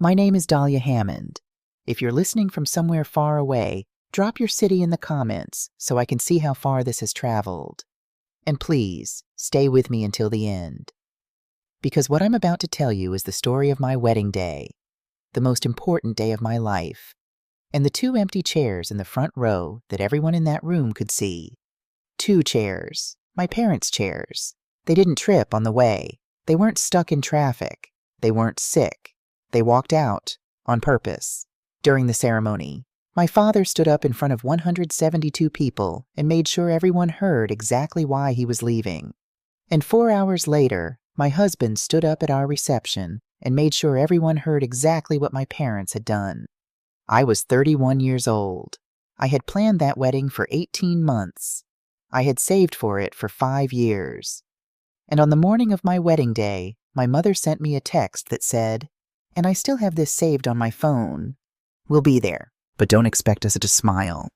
My name is Dahlia Hammond. If you're listening from somewhere far away, drop your city in the comments so I can see how far this has traveled. And please, stay with me until the end. Because what I'm about to tell you is the story of my wedding day, the most important day of my life, and the 2 empty chairs in the front row that everyone in that room could see. 2 chairs, my parents' chairs. They didn't trip on the way. They weren't stuck in traffic. They weren't sick. They walked out on purpose. During the ceremony, my father stood up in front of 172 people and made sure everyone heard exactly why he was leaving. And 4 hours later, my husband stood up at our reception and made sure everyone heard exactly what my parents had done. I was 31 years old. I had planned that wedding for 18 months. I had saved for it for 5 years. And on the morning of my wedding day, my mother sent me a text that said, and I still have this saved on my phone, "We'll be there, but don't expect us to smile."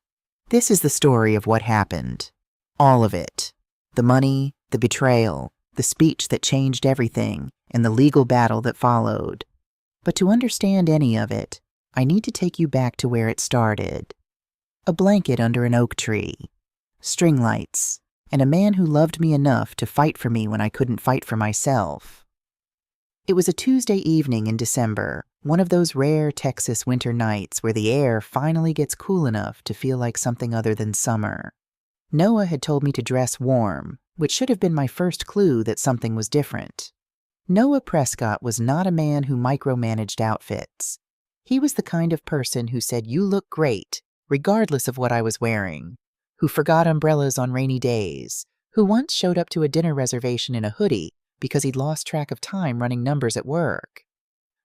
This is the story of what happened. All of it. The money, the betrayal, the speech that changed everything, and the legal battle that followed. But to understand any of it, I need to take you back to where it started. A blanket under an oak tree, string lights, and a man who loved me enough to fight for me when I couldn't fight for myself. It was a Tuesday evening in December, one of those rare Texas winter nights where the air finally gets cool enough to feel like something other than summer. Noah had told me to dress warm, which should have been my first clue that something was different. Noah Prescott was not a man who micromanaged outfits. He was the kind of person who said, "You look great," regardless of what I was wearing, who forgot umbrellas on rainy days, who once showed up to a dinner reservation in a hoodie because he'd lost track of time running numbers at work.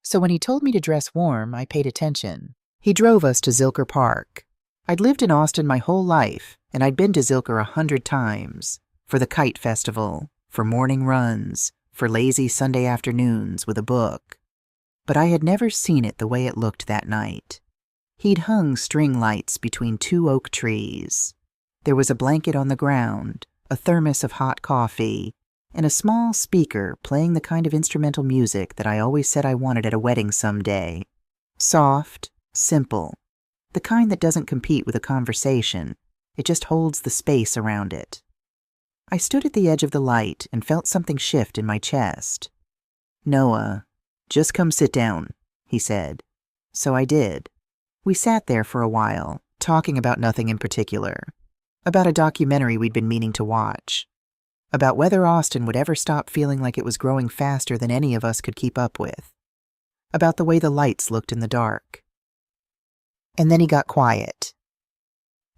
So when he told me to dress warm, I paid attention. He drove us to Zilker Park. I'd lived in Austin my whole life, and I'd been to Zilker 100 times, for the kite festival, for morning runs, for lazy Sunday afternoons with a book. But I had never seen it the way it looked that night. He'd hung string lights between 2 oak trees. There was a blanket on the ground, a thermos of hot coffee, and a small speaker playing the kind of instrumental music that I always said I wanted at a wedding someday. Soft, simple, the kind that doesn't compete with a conversation. It just holds the space around it. I stood at the edge of the light and felt something shift in my chest. "Noah, just come sit down," he said. So I did. We sat there for a while, talking about nothing in particular. About a documentary we'd been meaning to watch. About whether Austin would ever stop feeling like it was growing faster than any of us could keep up with. About the way the lights looked in the dark. And then he got quiet.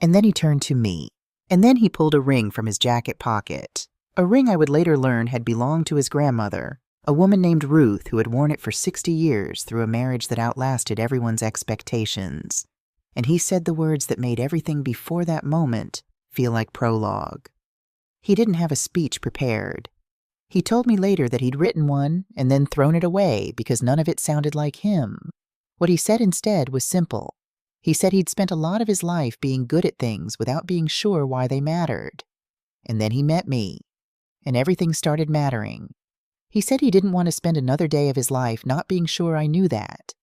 And then he turned to me. And then he pulled a ring from his jacket pocket. A ring I would later learn had belonged to his grandmother, a woman named Ruth who had worn it for 60 years through a marriage that outlasted everyone's expectations. And he said the words that made everything before that moment feel like prologue. He didn't have a speech prepared. He told me later that he'd written one and then thrown it away because none of it sounded like him. What he said instead was simple. He said he'd spent a lot of his life being good at things without being sure why they mattered. And then he met me, and everything started mattering. He said he didn't want to spend another day of his life not being sure I knew that.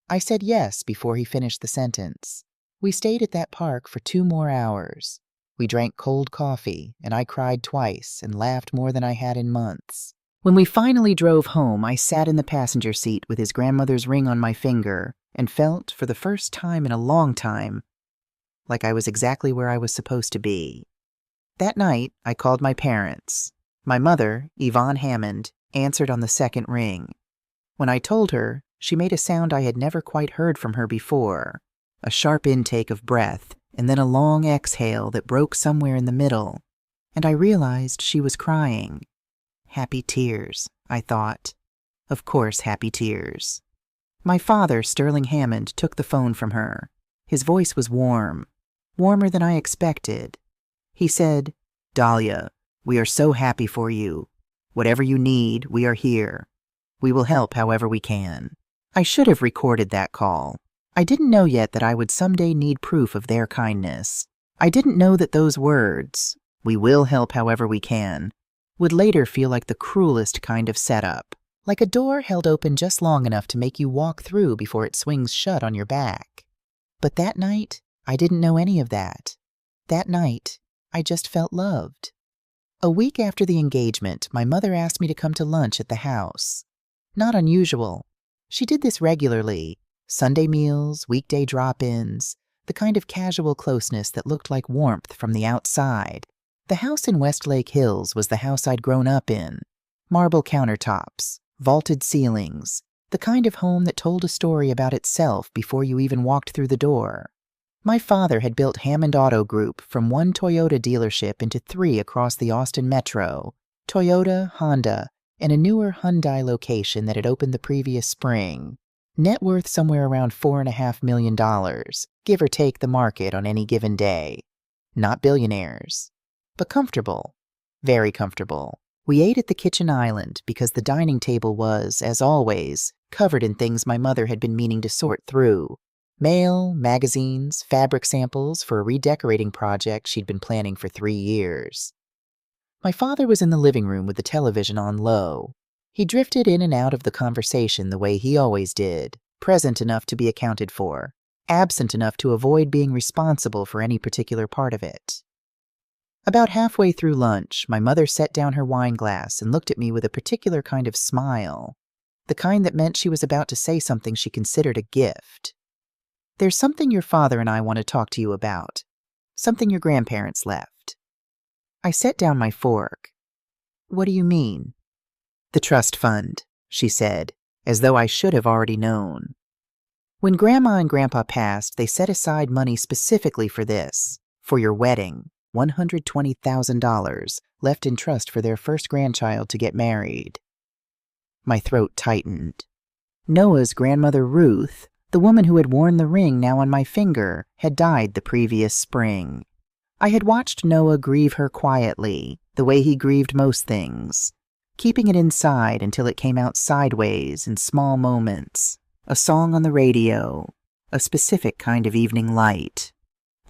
I said yes before he finished the sentence. We stayed at that park for 2 more hours. We drank cold coffee, and I cried twice and laughed more than I had in months. When we finally drove home, I sat in the passenger seat with his grandmother's ring on my finger and felt, for the first time in a long time, like I was exactly where I was supposed to be. That night, I called my parents. My mother, Yvonne Hammond, answered on the second ring. When I told her, she made a sound I had never quite heard from her before, a sharp intake of breath, and then a long exhale that broke somewhere in the middle, and I realized she was crying. Happy tears, I thought. Of course, happy tears. My father, Sterling Hammond, took the phone from her. His voice was warm, warmer than I expected. He said, "Dahlia, we are so happy for you. Whatever you need, we are here. We will help however we can." I should have recorded that call. I didn't know yet that I would someday need proof of their kindness. I didn't know that those words, "We will help however we can," would later feel like the cruelest kind of setup, like a door held open just long enough to make you walk through before it swings shut on your back. But that night, I didn't know any of that. That night, I just felt loved. A week after the engagement, my mother asked me to come to lunch at the house. Not unusual. She did this regularly. Sunday meals, weekday drop-ins, the kind of casual closeness that looked like warmth from the outside. The house in Westlake Hills was the house I'd grown up in. Marble countertops, vaulted ceilings, the kind of home that told a story about itself before you even walked through the door. My father had built Hammond Auto Group from one Toyota dealership into 3 across the Austin metro, Toyota, Honda, and a newer Hyundai location that had opened the previous spring. Net worth somewhere around $4.5 million, give or take the market on any given day. Not billionaires, but comfortable. Very comfortable. We ate at the kitchen island because the dining table was, as always, covered in things my mother had been meaning to sort through. Mail, magazines, fabric samples for a redecorating project she'd been planning for 3 years. My father was in the living room with the television on low. He drifted in and out of the conversation the way he always did, present enough to be accounted for, absent enough to avoid being responsible for any particular part of it. About halfway through lunch, my mother set down her wine glass and looked at me with a particular kind of smile, the kind that meant she was about to say something she considered a gift. "There's something your father and I want to talk to you about. Something your grandparents left." I set down my fork. "What do you mean?" "The trust fund," she said, as though I should have already known. "When Grandma and Grandpa passed, they set aside money specifically for this, for your wedding, $120,000 left in trust for their first grandchild to get married." My throat tightened. Noah's grandmother Ruth, the woman who had worn the ring now on my finger, had died the previous spring. I had watched Noah grieve her quietly, the way he grieved most things, keeping it inside until it came out sideways in small moments. A song on the radio, a specific kind of evening light.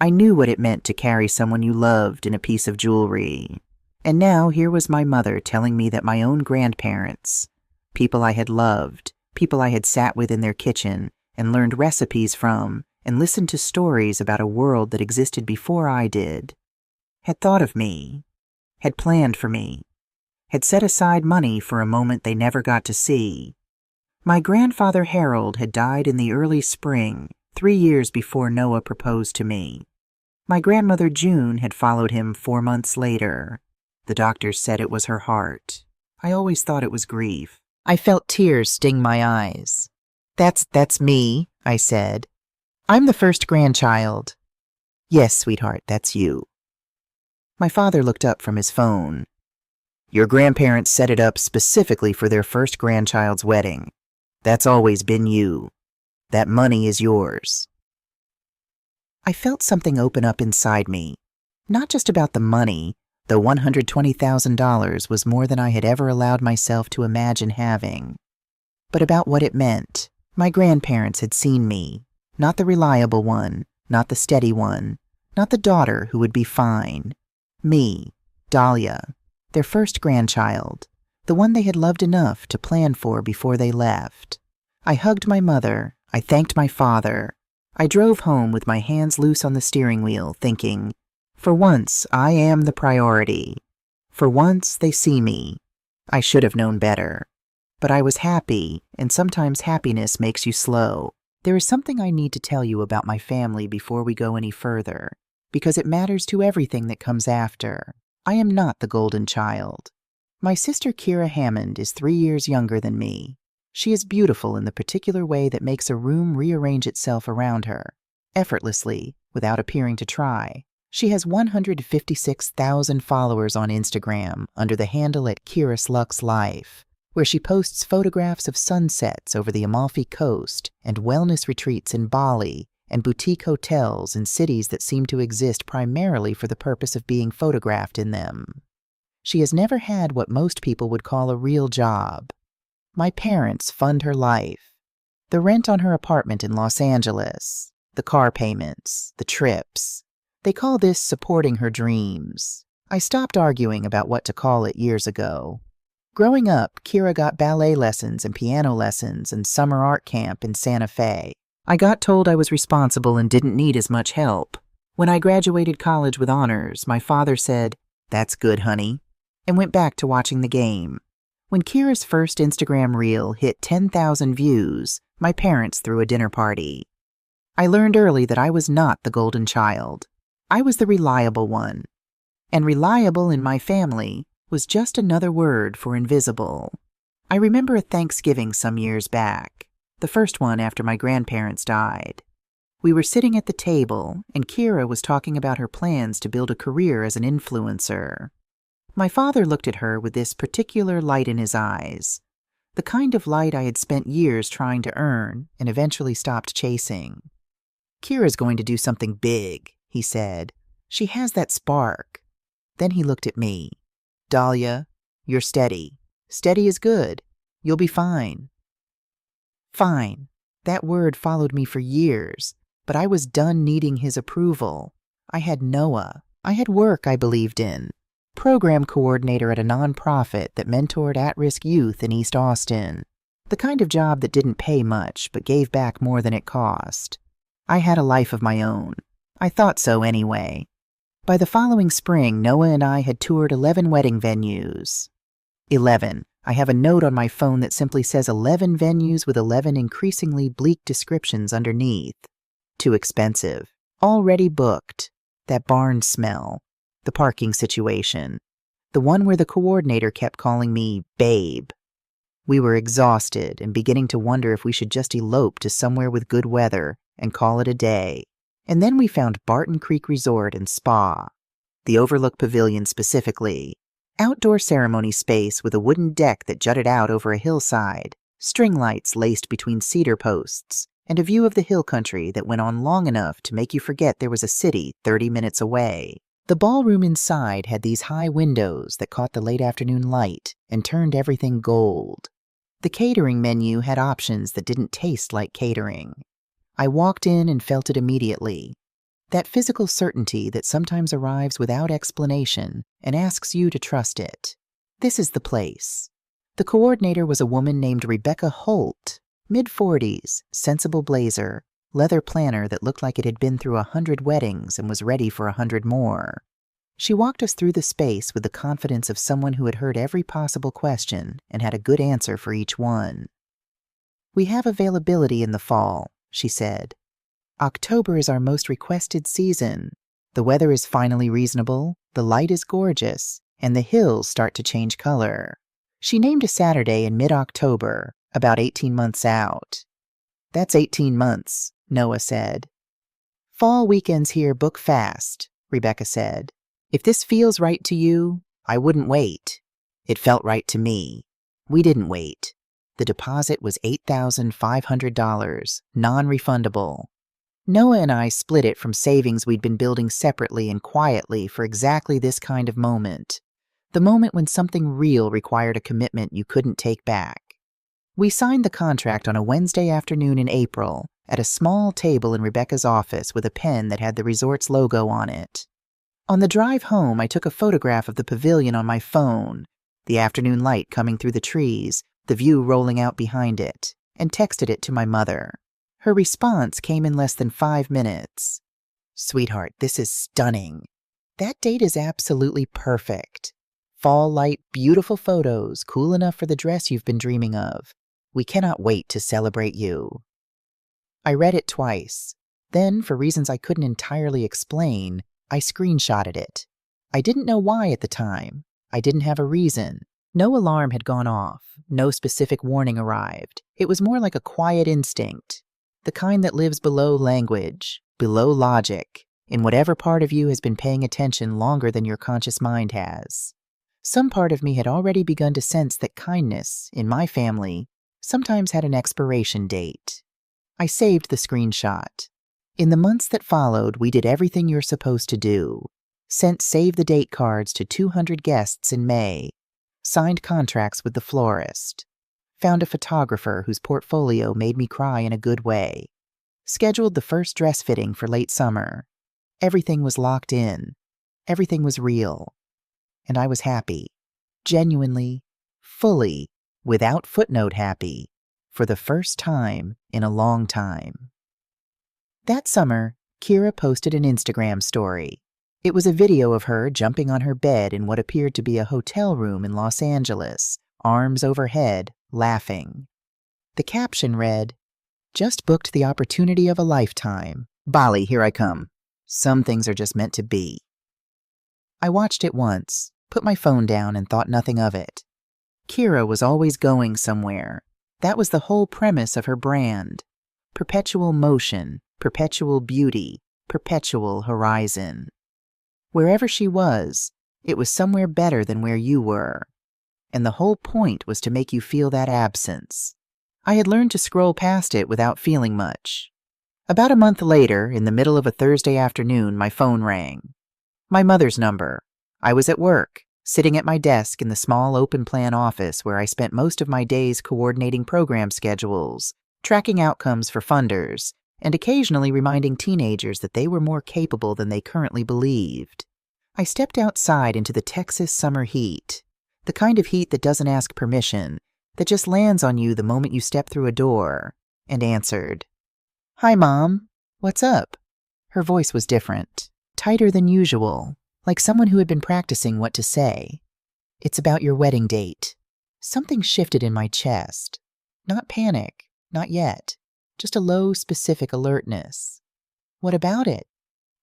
I knew what it meant to carry someone you loved in a piece of jewelry. And now here was my mother telling me that my own grandparents, people I had loved, people I had sat with in their kitchen and learned recipes from and listened to stories about a world that existed before I did, had thought of me, had planned for me, had set aside money for a moment they never got to see. My grandfather Harold had died in the early spring, 3 years before Noah proposed to me. My grandmother June had followed him 4 months later. The doctors said it was her heart. I always thought it was grief. I felt tears sting my eyes. That's me," I said. "I'm the first grandchild." "Yes, sweetheart, that's you." My father looked up from his phone. "Your grandparents set it up specifically for their first grandchild's wedding. That's always been you. That money is yours." I felt something open up inside me. Not just about the money, though $120,000 was more than I had ever allowed myself to imagine having, but about what it meant. My grandparents had seen me, not the reliable one, not the steady one, not the daughter who would be fine. Me, Dahlia, their first grandchild, the one they had loved enough to plan for before they left. I hugged my mother. I thanked my father. I drove home with my hands loose on the steering wheel, thinking, for once, I am the priority. For once, they see me. I should have known better. But I was happy, and sometimes happiness makes you slow. There is something I need to tell you about my family before we go any further, because it matters to everything that comes after. I am not the golden child. My sister Kira Hammond is 3 years younger than me. She is beautiful in the particular way that makes a room rearrange itself around her, effortlessly, without appearing to try. She has 156,000 followers on Instagram under the handle at Kira's Lux Life, where she posts photographs of sunsets over the Amalfi Coast and wellness retreats in Bali and boutique hotels in cities that seem to exist primarily for the purpose of being photographed in them. She has never had what most people would call a real job. My parents fund her life. The rent on her apartment in Los Angeles, the car payments, the trips. They call this supporting her dreams. I stopped arguing about what to call it years ago. Growing up, Kira got ballet lessons and piano lessons and summer art camp in Santa Fe. I got told I was responsible and didn't need as much help. When I graduated college with honors, my father said, "That's good, honey," and went back to watching the game. When Kira's first Instagram reel hit 10,000 views, my parents threw a dinner party. I learned early that I was not the golden child. I was the reliable one. And reliable in my family was just another word for invisible. I remember a Thanksgiving some years back, the first one after my grandparents died. We were sitting at the table, and Kira was talking about her plans to build a career as an influencer. My father looked at her with this particular light in his eyes, the kind of light I had spent years trying to earn and eventually stopped chasing. "Kira's going to do something big," he said. "She has that spark." Then he looked at me. "Dahlia, you're steady. Steady is good. You'll be fine." Fine. That word followed me for years, but I was done needing his approval. I had Noah. I had work I believed in. Program coordinator at a nonprofit that mentored at-risk youth in East Austin. The kind of job that didn't pay much, but gave back more than it cost. I had a life of my own. I thought so anyway. By the following spring, Noah and I had toured 11 wedding venues. 11. I have a note on my phone that simply says 11 venues with 11 increasingly bleak descriptions underneath. Too expensive. Already booked. That barn smell. The parking situation. The one where the coordinator kept calling me babe. We were exhausted and beginning to wonder if we should just elope to somewhere with good weather and call it a day. And then we found Barton Creek Resort and Spa, the Overlook Pavilion specifically. Outdoor ceremony space with a wooden deck that jutted out over a hillside, string lights laced between cedar posts, and a view of the hill country that went on long enough to make you forget there was a city 30 minutes away. The ballroom inside had these high windows that caught the late afternoon light and turned everything gold. The catering menu had options that didn't taste like catering. I walked in and felt it immediately. That physical certainty that sometimes arrives without explanation and asks you to trust it. This is the place. The coordinator was a woman named Rebecca Holt, mid-40s, sensible blazer, leather planner that looked like it had been through 100 weddings and was ready for 100 more. She walked us through the space with the confidence of someone who had heard every possible question and had a good answer for each one. "We have availability in the fall," she said. "October is our most requested season. The weather is finally reasonable, the light is gorgeous, and the hills start to change color." She named a Saturday in mid-October, about 18 months out. "That's 18 months, Noah said. "Fall weekends here book fast," Rebecca said. "If this feels right to you, I wouldn't wait." It felt right to me. We didn't wait. The deposit was $8,500, non-refundable. Noah and I split it from savings we'd been building separately and quietly for exactly this kind of moment. The moment when something real required a commitment you couldn't take back. We signed the contract on a Wednesday afternoon in April at a small table in Rebecca's office with a pen that had the resort's logo on it. On the drive home, I took a photograph of the pavilion on my phone, the afternoon light coming through the trees, the view rolling out behind it, and texted it to my mother. Her response came in less than 5 minutes. "Sweetheart, this is stunning. That date is absolutely perfect. Fall light, beautiful photos, cool enough for the dress you've been dreaming of. We cannot wait to celebrate you." I read it twice. Then, for reasons I couldn't entirely explain, I screenshotted it. I didn't know why at the time. I didn't have a reason. No alarm had gone off. No specific warning arrived. It was more like a quiet instinct. The kind that lives below language, below logic, in whatever part of you has been paying attention longer than your conscious mind has. Some part of me had already begun to sense that kindness, in my family, sometimes had an expiration date. I saved the screenshot. In the months that followed, we did everything you're supposed to do. Sent save-the-date cards to 200 guests in May. Signed contracts with the florist. Found a photographer whose portfolio made me cry in a good way. Scheduled the first dress fitting for late summer. Everything was locked in. Everything was real. And I was happy. Genuinely, fully, without footnote happy, for the first time in a long time. That summer, Kira posted an Instagram story. It was a video of her jumping on her bed in what appeared to be a hotel room in Los Angeles, arms overhead, laughing. The caption read, "Just booked the opportunity of a lifetime. Bali, here I come. Some things are just meant to be." I watched it once, put my phone down, and thought nothing of it. Kira was always going somewhere. That was the whole premise of her brand. Perpetual motion, perpetual beauty, perpetual horizon. Wherever she was, it was somewhere better than where you were. And the whole point was to make you feel that absence. I had learned to scroll past it without feeling much. About a month later, in the middle of a Thursday afternoon, my phone rang. My mother's number. I was at work, sitting at my desk in the small open-plan office where I spent most of my days coordinating program schedules, tracking outcomes for funders, and occasionally reminding teenagers that they were more capable than they currently believed. I stepped outside into the Texas summer heat, the kind of heat that doesn't ask permission, that just lands on you the moment you step through a door, and answered. "Hi, Mom. What's up?" Her voice was different, tighter than usual, like someone who had been practicing what to say. "It's about your wedding date." Something shifted in my chest. Not panic, not yet. Just a low, specific alertness. What about it?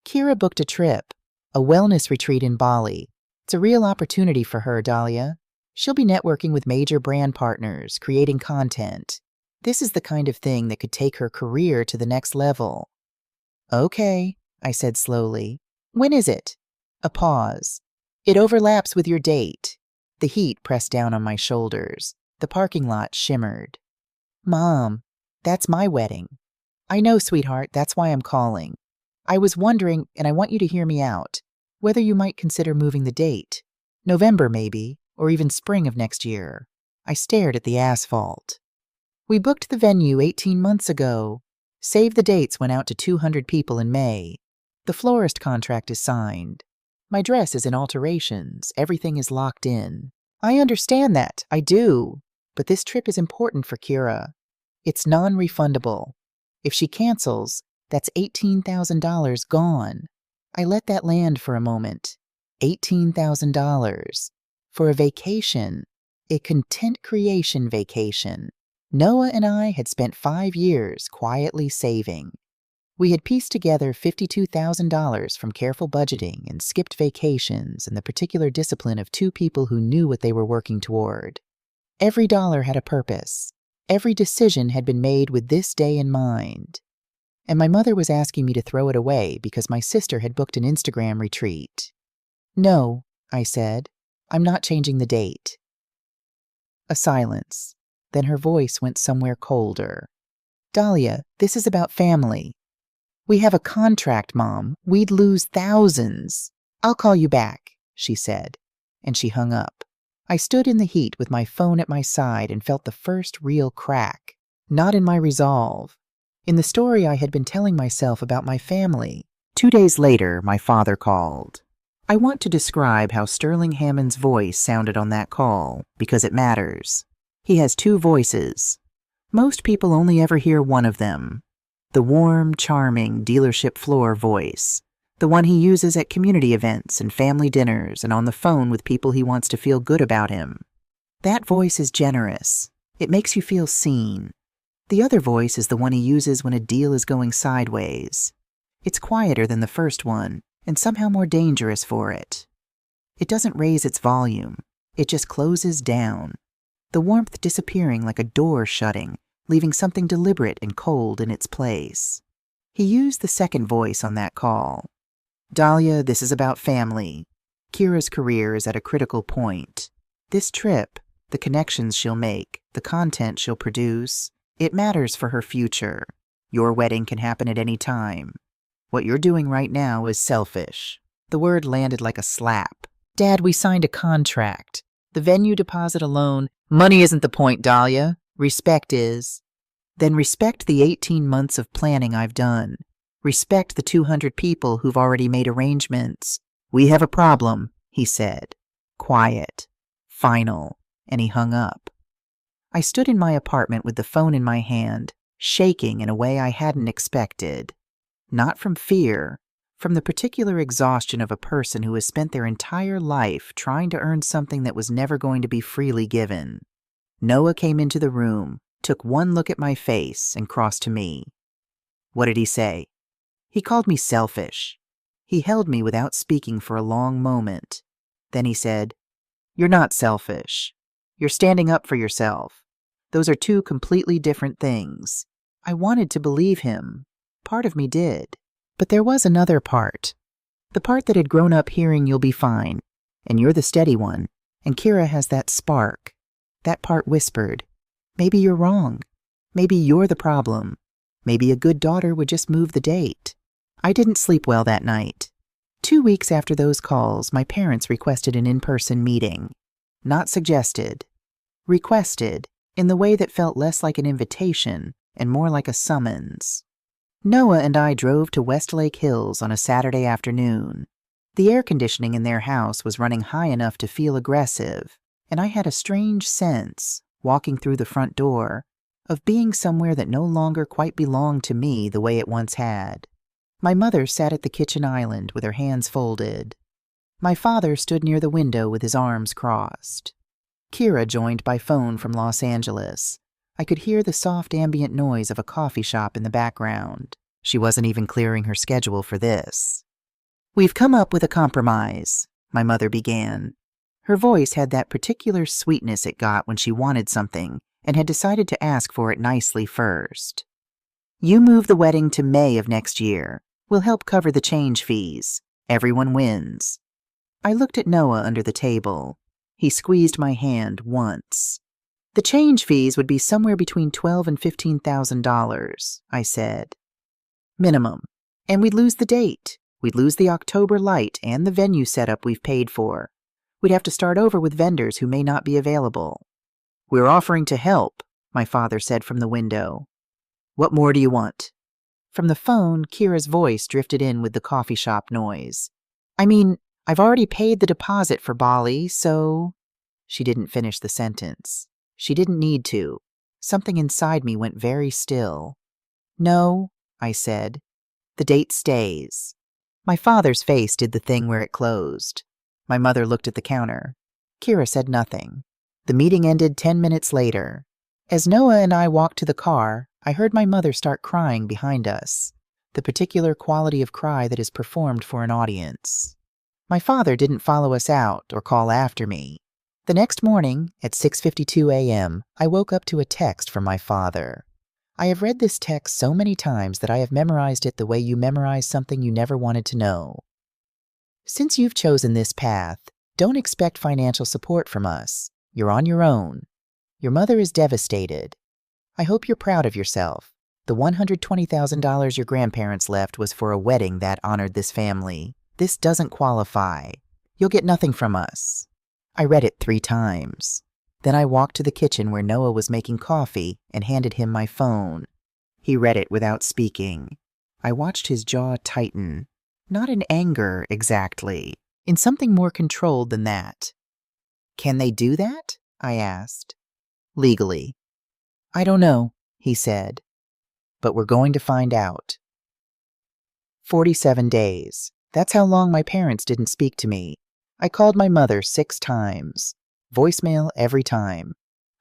Kira booked a trip, a wellness retreat in Bali. It's a real opportunity for her, Dahlia. She'll be networking with major brand partners, creating content. This is the kind of thing that could take her career to the next level. "Okay," I said slowly. "When is it?" A pause. "It overlaps with your date." The heat pressed down on my shoulders. The parking lot shimmered. "Mom, that's my wedding." "I know, sweetheart, that's why I'm calling. I was wondering, and I want you to hear me out, whether you might consider moving the date. November, maybe, or even spring of next year." I stared at the asphalt. "We booked the venue 18 months ago. Save the dates went out to 200 people in May. The florist contract is signed. My dress is in alterations. Everything is locked in." "I understand that. I do. But this trip is important for Kira. It's non-refundable. If she cancels, that's $18,000 gone." I let that land for a moment. $18,000. For a vacation. A content creation vacation. Noah and I had spent 5 years quietly saving. We had pieced together $52,000 from careful budgeting and skipped vacations and the particular discipline of two people who knew what they were working toward. Every dollar had a purpose. Every decision had been made with this day in mind. And my mother was asking me to throw it away because my sister had booked an Instagram retreat. "No," I said. "I'm not changing the date." A silence. Then her voice went somewhere colder. "Dahlia, this is about family. We have a contract, Mom. We'd lose thousands." "I'll call you back," she said, and she hung up. I stood in the heat with my phone at my side and felt the first real crack. Not in my resolve. In the story I had been telling myself about my family. 2 days later, my father called. I want to describe how Sterling Hammond's voice sounded on that call, because it matters. He has 2 voices. Most people only ever hear one of them. The warm, charming dealership floor voice. The one he uses at community events and family dinners and on the phone with people he wants to feel good about him. That voice is generous. It makes you feel seen. The other voice is the one he uses when a deal is going sideways. It's quieter than the first one, and somehow more dangerous for it. It doesn't raise its volume. It just closes down. The warmth disappearing like a door shutting, leaving something deliberate and cold in its place. He used the second voice on that call. "Dahlia, this is about family. Kira's career is at a critical point. This trip, the connections she'll make, the content she'll produce, it matters for her future. Your wedding can happen at any time. What you're doing right now is selfish." The word landed like a slap. "Dad, we signed a contract. The venue deposit alone—" "Money isn't the point, Dahlia. Respect is." "Then respect the 18 months of planning I've done. Respect the 200 people who've already made arrangements." "We have a problem," he said. Quiet. Final. and he hung up. I stood in my apartment with the phone in my hand, shaking in a way I hadn't expected. Not from fear, from the particular exhaustion of a person who has spent their entire life trying to earn something that was never going to be freely given. Noah came into the room, took one look at my face, and crossed to me. What did he say? He called me selfish. He held me without speaking for a long moment. Then he said, "You're not selfish. You're standing up for yourself. Those are two completely different things." I wanted to believe him. Part of me did. But there was another part. The part that had grown up hearing "you'll be fine," and you're the steady one, and Kira has that spark. That part whispered, "Maybe you're wrong. Maybe you're the problem. Maybe a good daughter would just move the date." I didn't sleep well that night. 2 weeks after those calls, my parents requested an in-person meeting. Not suggested. Requested, in the way that felt less like an invitation and more like a summons. Noah and I drove to Westlake Hills on a Saturday afternoon. The air conditioning in their house was running high enough to feel aggressive, and I had a strange sense, walking through the front door, of being somewhere that no longer quite belonged to me the way it once had. My mother sat at the kitchen island with her hands folded. My father stood near the window with his arms crossed. Kira joined by phone from Los Angeles. I could hear the soft ambient noise of a coffee shop in the background. She wasn't even clearing her schedule for this. "We've come up with a compromise," my mother began. Her voice had that particular sweetness it got when she wanted something and had decided to ask for it nicely first. "You move the wedding to May of next year. We'll help cover the change fees. Everyone wins." I looked at Noah under the table. He squeezed my hand once. "The change fees would be somewhere between $12,000 and $15,000, I said. "Minimum. And we'd lose the date. We'd lose the October light and the venue setup we've paid for. We'd have to start over with vendors who may not be available." "We're offering to help," my father said from the window. "What more do you want?" From the phone, Kira's voice drifted in with the coffee shop noise. "I mean, I've already paid the deposit for Bali, so—" She didn't finish the sentence. She didn't need to. Something inside me went very still. "No," I said. "The date stays." My father's face did the thing where it closed. My mother looked at the counter. Kira said nothing. The meeting ended 10 minutes later. As Noah and I walked to the car, I heard my mother start crying behind us, the particular quality of cry that is performed for an audience. My father didn't follow us out or call after me. The next morning, at 6:52 a.m., I woke up to a text from my father. I have read this text so many times that I have memorized it the way you memorize something you never wanted to know. "Since you've chosen this path, don't expect financial support from us. You're on your own. Your mother is devastated. I hope you're proud of yourself. The $120,000 your grandparents left was for a wedding that honored this family. This doesn't qualify. You'll get nothing from us." I read it 3 times. Then I walked to the kitchen where Noah was making coffee and handed him my phone. He read it without speaking. I watched his jaw tighten. Not in anger, exactly. In something more controlled than that. "Can they do that?" I asked. "Legally." "I don't know," he said. "But we're going to find out." 47 days. That's how long my parents didn't speak to me. I called my mother 6 times. Voicemail every time.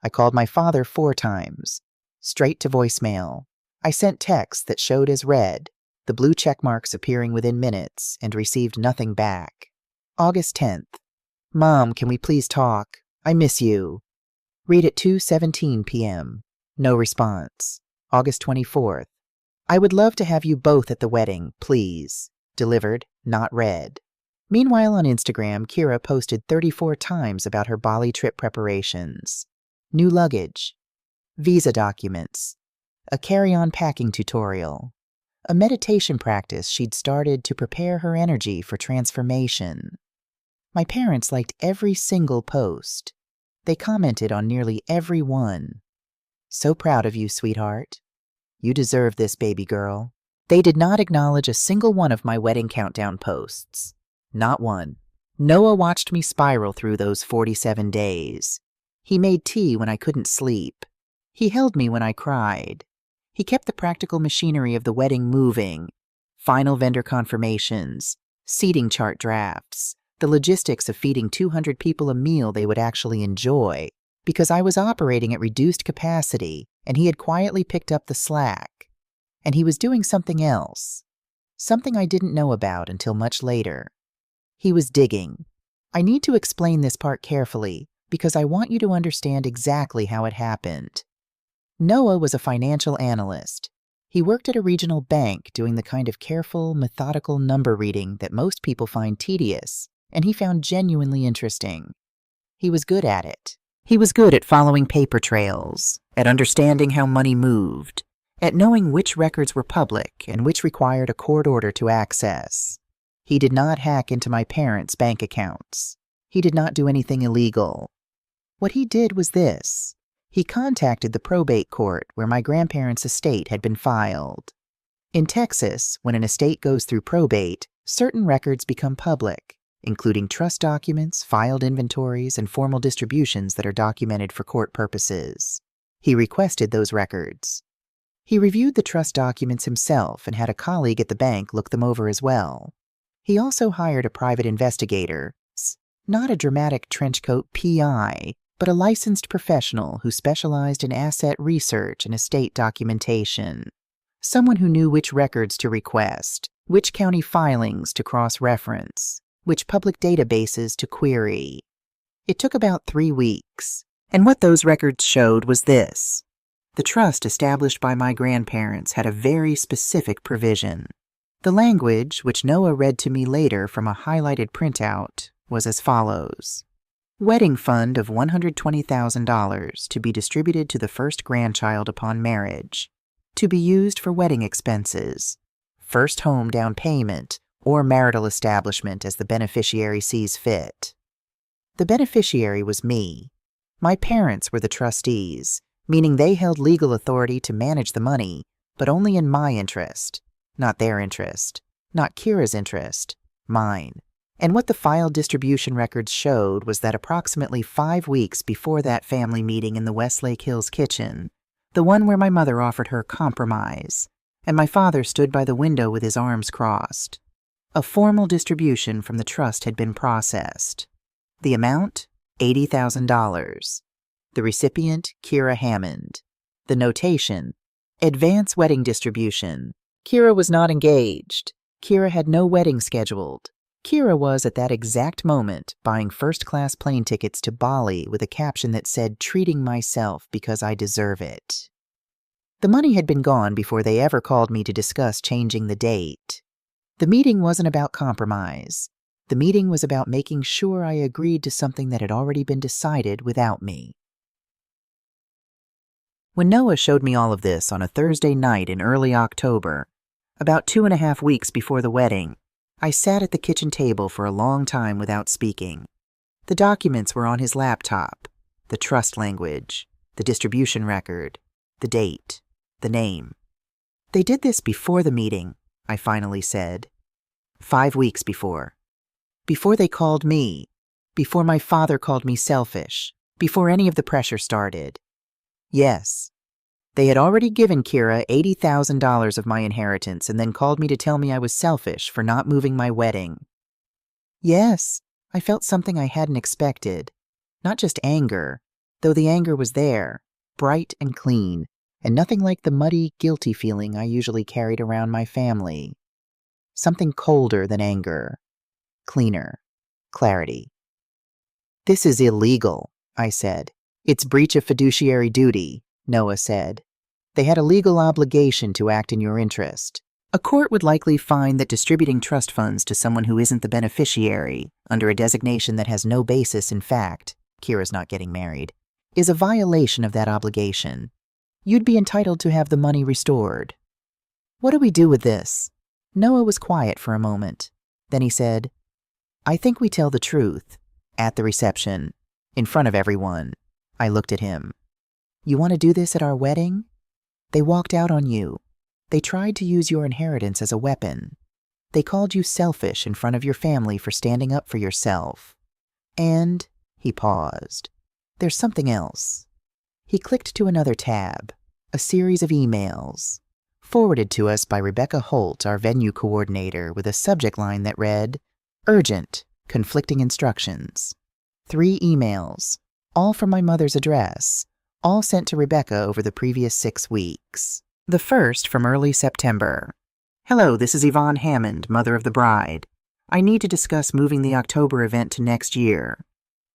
I called my father 4 times. Straight to voicemail. I sent texts that showed as read, the blue check marks appearing within minutes, and received nothing back. August 10th. "Mom, can we please talk? I miss you." Read at 2:17 p.m. No response. August 24th. "I would love to have you both at the wedding, please." Delivered, not read. Meanwhile, on Instagram, Kira posted 34 times about her Bali trip preparations. New luggage. Visa documents. A carry-on packing tutorial. A meditation practice she'd started to prepare her energy for transformation. My parents liked every single post. They commented on nearly every one. "So proud of you, sweetheart. You deserve this, baby girl." They did not acknowledge a single one of my wedding countdown posts. Not one. Noah watched me spiral through those 47 days. He made tea when I couldn't sleep. He held me when I cried. He kept the practical machinery of the wedding moving. Final vendor confirmations, seating chart drafts, the logistics of feeding 200 people a meal they would actually enjoy, because I was operating at reduced capacity and he had quietly picked up the slack. And he was doing something else, something I didn't know about until much later. He was digging. I need to explain this part carefully because I want you to understand exactly how it happened. Noah was a financial analyst. He worked at a regional bank doing the kind of careful, methodical number reading that most people find tedious, and he found genuinely interesting. He was good at it. He was good at following paper trails, at understanding how money moved, at knowing which records were public and which required a court order to access. He did not hack into my parents' bank accounts. He did not do anything illegal. What he did was this. He contacted the probate court where my grandparents' estate had been filed. In Texas, when an estate goes through probate, certain records become public, including trust documents, filed inventories, and formal distributions that are documented for court purposes. He requested those records. He reviewed the trust documents himself and had a colleague at the bank look them over as well. He also hired a private investigator, not a dramatic trenchcoat PI, but a licensed professional who specialized in asset research and estate documentation. Someone who knew which records to request, which county filings to cross-reference, which public databases to query. It took about 3 weeks, and what those records showed was this. The trust established by my grandparents had a very specific provision. The language, which Noah read to me later from a highlighted printout, was as follows. Wedding fund of $120,000 to be distributed to the first grandchild upon marriage, to be used for wedding expenses, first home down payment, or marital establishment as the beneficiary sees fit. The beneficiary was me. My parents were the trustees, meaning they held legal authority to manage the money, but only in my interest, not their interest, not Kira's interest, mine. And what the filed distribution records showed was that approximately 5 weeks before that family meeting in the Westlake Hills kitchen, the one where my mother offered her compromise, and my father stood by the window with his arms crossed, a formal distribution from the trust had been processed. The amount? $80,000. The recipient, Kira Hammond. The notation? Advance wedding distribution. Kira was not engaged. Kira had no wedding scheduled. Kira was, at that exact moment, buying first-class plane tickets to Bali with a caption that said, "Treating myself because I deserve it." The money had been gone before they ever called me to discuss changing the date. The meeting wasn't about compromise. The meeting was about making sure I agreed to something that had already been decided without me. When Noah showed me all of this on a Thursday night in early October, about 2.5 weeks before the wedding, I sat at the kitchen table for a long time without speaking. The documents were on his laptop, the trust language, the distribution record, the date, the name. They did this before the meeting, I finally said. 5 weeks before. Before they called me, before my father called me selfish, before any of the pressure started. Yes. They had already given Kira $80,000 of my inheritance and then called me to tell me I was selfish for not moving my wedding. Yes, I felt something I hadn't expected. Not just anger, though the anger was there, bright and clean, and nothing like the muddy, guilty feeling I usually carried around my family. Something colder than anger. Cleaner. Clarity. "This is illegal," I said. "It's breach of fiduciary duty," Noah said. "They had a legal obligation to act in your interest. A court would likely find that distributing trust funds to someone who isn't the beneficiary, under a designation that has no basis in fact, Kira's not getting married, is a violation of that obligation. You'd be entitled to have the money restored." "What do we do with this?" Noah was quiet for a moment. Then he said, "I think we tell the truth. At the reception. In front of everyone." I looked at him. "You want to do this at our wedding? They walked out on you. They tried to use your inheritance as a weapon. They called you selfish in front of your family for standing up for yourself. And," he paused, There's something else. He clicked to another tab, a series of emails, forwarded to us by Rebecca Holt, our venue coordinator, with a subject line that read, "Urgent, conflicting instructions." 3 emails, all from my mother's address, all sent to Rebecca over the previous 6 weeks. The first from early September. "Hello, this is Yvonne Hammond, mother of the bride. I need to discuss moving the October event to next year.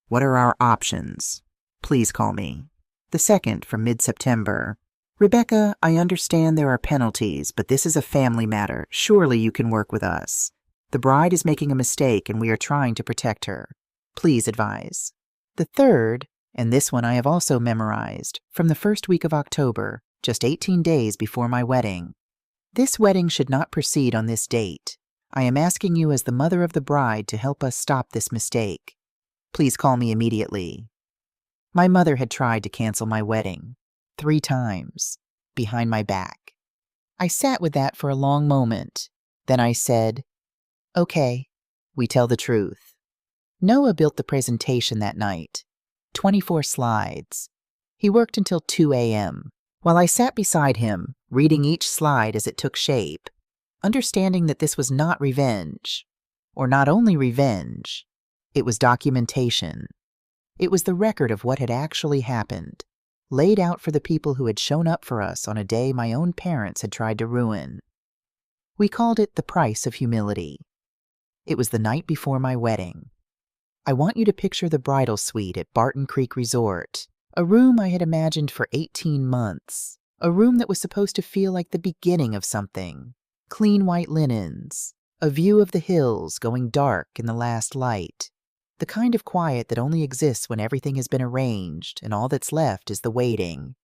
What are our options? Please call me." The second from mid-September. "Rebecca, I understand there are penalties, but this is a family matter. Surely you can work with us. The bride is making a mistake and we are trying to protect her. Please advise." The third, and this one I have also memorized, from the first week of October, just 18 days before my wedding. "This wedding should not proceed on this date. I am asking you as the mother of the bride to help us stop this mistake. Please call me immediately." My mother had tried to cancel my wedding 3 times, behind my back. I sat with that for a long moment. Then I said, "Okay, we tell the truth." Noah built the presentation that night, 24 slides. He worked until 2 a.m. while I sat beside him, reading each slide as it took shape, understanding that this was not revenge, or not only revenge, it was documentation. It was the record of what had actually happened, laid out for the people who had shown up for us on a day my own parents had tried to ruin. We called it the price of humility. It was the night before my wedding. I want you to picture the bridal suite at Barton Creek Resort, a room I had imagined for 18 months, a room that was supposed to feel like the beginning of something. Clean white linens, a view of the hills going dark in the last light, the kind of quiet that only exists when everything has been arranged and all that's left is the waiting.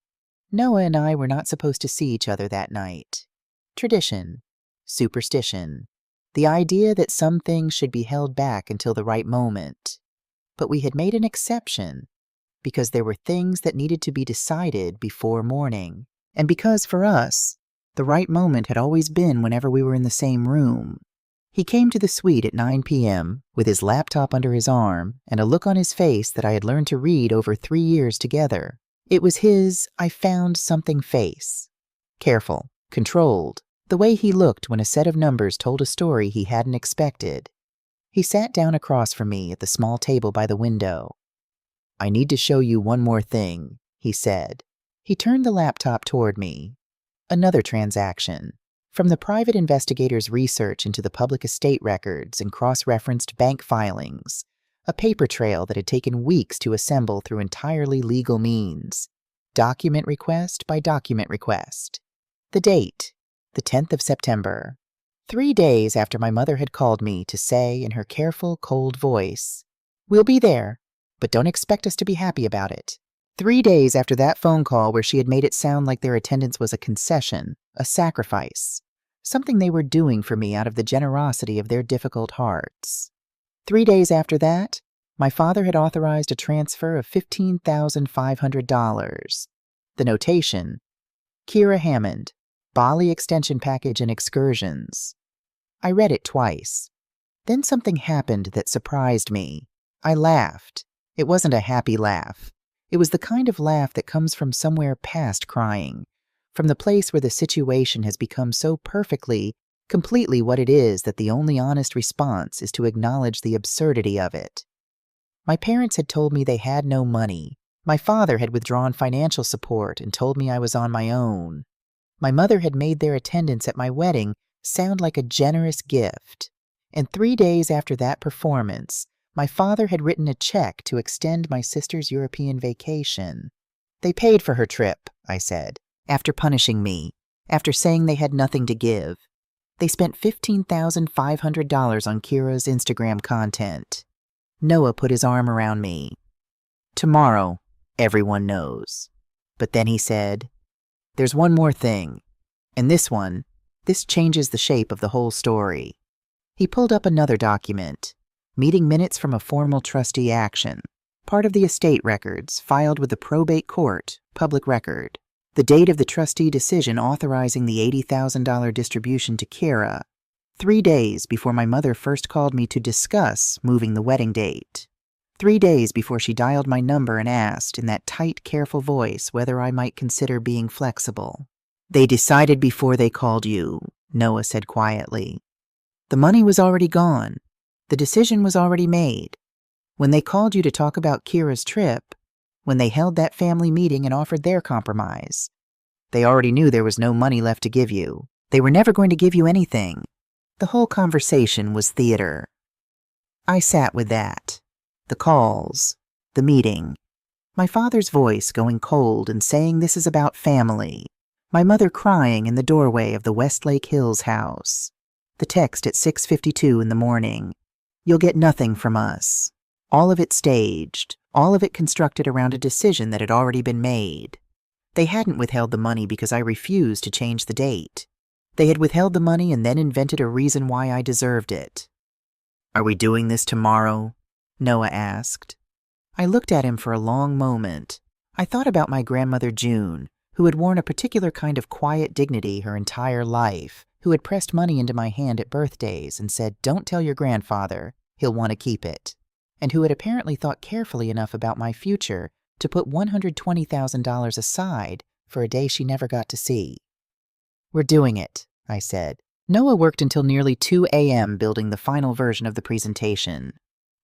Noah and I were not supposed to see each other that night. Tradition, superstition, the idea that some things should be held back until the right moment. But we had made an exception because there were things that needed to be decided before morning, and because for us, the right moment had always been whenever we were in the same room. He came to the suite at 9 p.m. with his laptop under his arm and a look on his face that I had learned to read over 3 years together. It was his "I found something" face. Careful, controlled, the way he looked when a set of numbers told a story he hadn't expected. He sat down across from me at the small table by the window. "I need to show you one more thing," he said. He turned the laptop toward me. Another transaction. From the private investigator's research into the public estate records and cross-referenced bank filings, a paper trail that had taken weeks to assemble through entirely legal means. Document request by document request. The date, the 10th of September. 3 days after my mother had called me to say in her careful, cold voice, "We'll be there, but don't expect us to be happy about it." 3 days after that phone call where she had made it sound like their attendance was a concession, a sacrifice, something they were doing for me out of the generosity of their difficult hearts. 3 days after that, my father had authorized a transfer of $15,500. The notation, "Kira Hammond, Bali Extension Package and Excursions." I read it twice. Then something happened that surprised me. I laughed. It wasn't a happy laugh. It was the kind of laugh that comes from somewhere past crying, from the place where the situation has become so perfectly, completely what it is that the only honest response is to acknowledge the absurdity of it. My parents had told me they had no money. My father had withdrawn financial support and told me I was on my own. My mother had made their attendance at my wedding sound like a generous gift. And 3 days after that performance, my father had written a check to extend my sister's European vacation. "They paid for her trip," I said, after punishing me, after saying they had nothing to give. They spent $15,500 on Kira's Instagram content. Noah put his arm around me. "Tomorrow, everyone knows." But then he said, "There's one more thing, and this changes the shape of the whole story." He pulled up another document, meeting minutes from a formal trustee action, part of the estate records filed with the probate court, public record. The date of the trustee decision authorizing the $80,000 distribution to Kira, 3 days before my mother first called me to discuss moving the wedding date. 3 days before she dialed my number and asked, in that tight, careful voice, whether I might consider being flexible. "They decided before they called you," Noah said quietly. "The money was already gone. The decision was already made. When they called you to talk about Kira's trip, when they held that family meeting and offered their compromise, they already knew there was no money left to give you. They were never going to give you anything. The whole conversation was theater." I sat with that. The calls, the meeting, my father's voice going cold and saying this is about family, my mother crying in the doorway of the Westlake Hills house, the text at 6:52 in the morning, "You'll get nothing from us." All of it staged, all of it constructed around a decision that had already been made. They hadn't withheld the money because I refused to change the date. They had withheld the money and then invented a reason why I deserved it. "Are we doing this tomorrow?" Noah asked. I looked at him for a long moment. I thought about my grandmother June, who had worn a particular kind of quiet dignity her entire life, who had pressed money into my hand at birthdays and said, "Don't tell your grandfather, he'll want to keep it," and who had apparently thought carefully enough about my future to put $120,000 aside for a day she never got to see. "We're doing it," I said. Noah worked until nearly 2 a.m. building the final version of the presentation.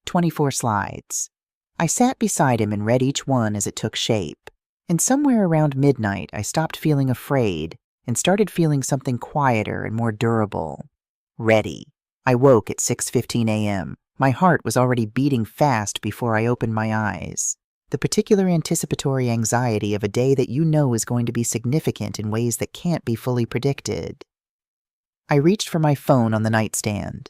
24 slides. I sat beside him and read each one as it took shape. And somewhere around midnight, I stopped feeling afraid and started feeling something quieter and more durable. Ready. I woke at 6:15 a.m. My heart was already beating fast before I opened my eyes. The particular anticipatory anxiety of a day that you know is going to be significant in ways that can't be fully predicted. I reached for my phone on the nightstand.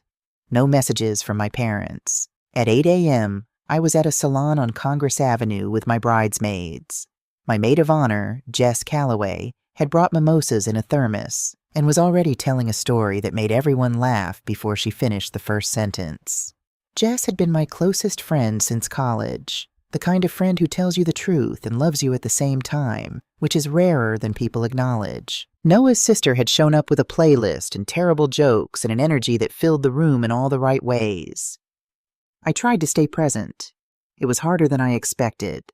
No messages from my parents. At 8 a.m., I was at a salon on Congress Avenue with my bridesmaids. My maid of honor, Jess Calloway, had brought mimosas in a thermos and was already telling a story that made everyone laugh before she finished the first sentence. Jess had been my closest friend since college, the kind of friend who tells you the truth and loves you at the same time, which is rarer than people acknowledge. Noah's sister had shown up with a playlist and terrible jokes and an energy that filled the room in all the right ways. I tried to stay present. It was harder than I expected.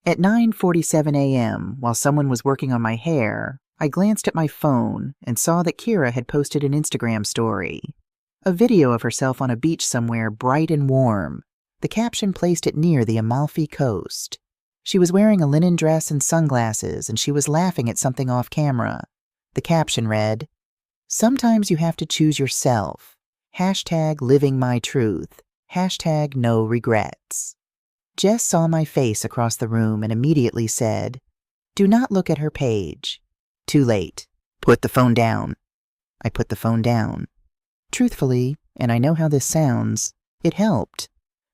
At 9:47 a.m., while someone was working on my hair, I glanced at my phone and saw that Kira had posted an Instagram story. A video of herself on a beach somewhere bright and warm. The caption placed it near the Amalfi Coast. She was wearing a linen dress and sunglasses, and she was laughing at something off camera. The caption read, "Sometimes you have to choose yourself. #LivingMyTruth. #No regrets." Jess saw my face across the room and immediately said, "Do not look at her page." Too late. Put the phone down. I put the phone down. Truthfully, and I know how this sounds, it helped.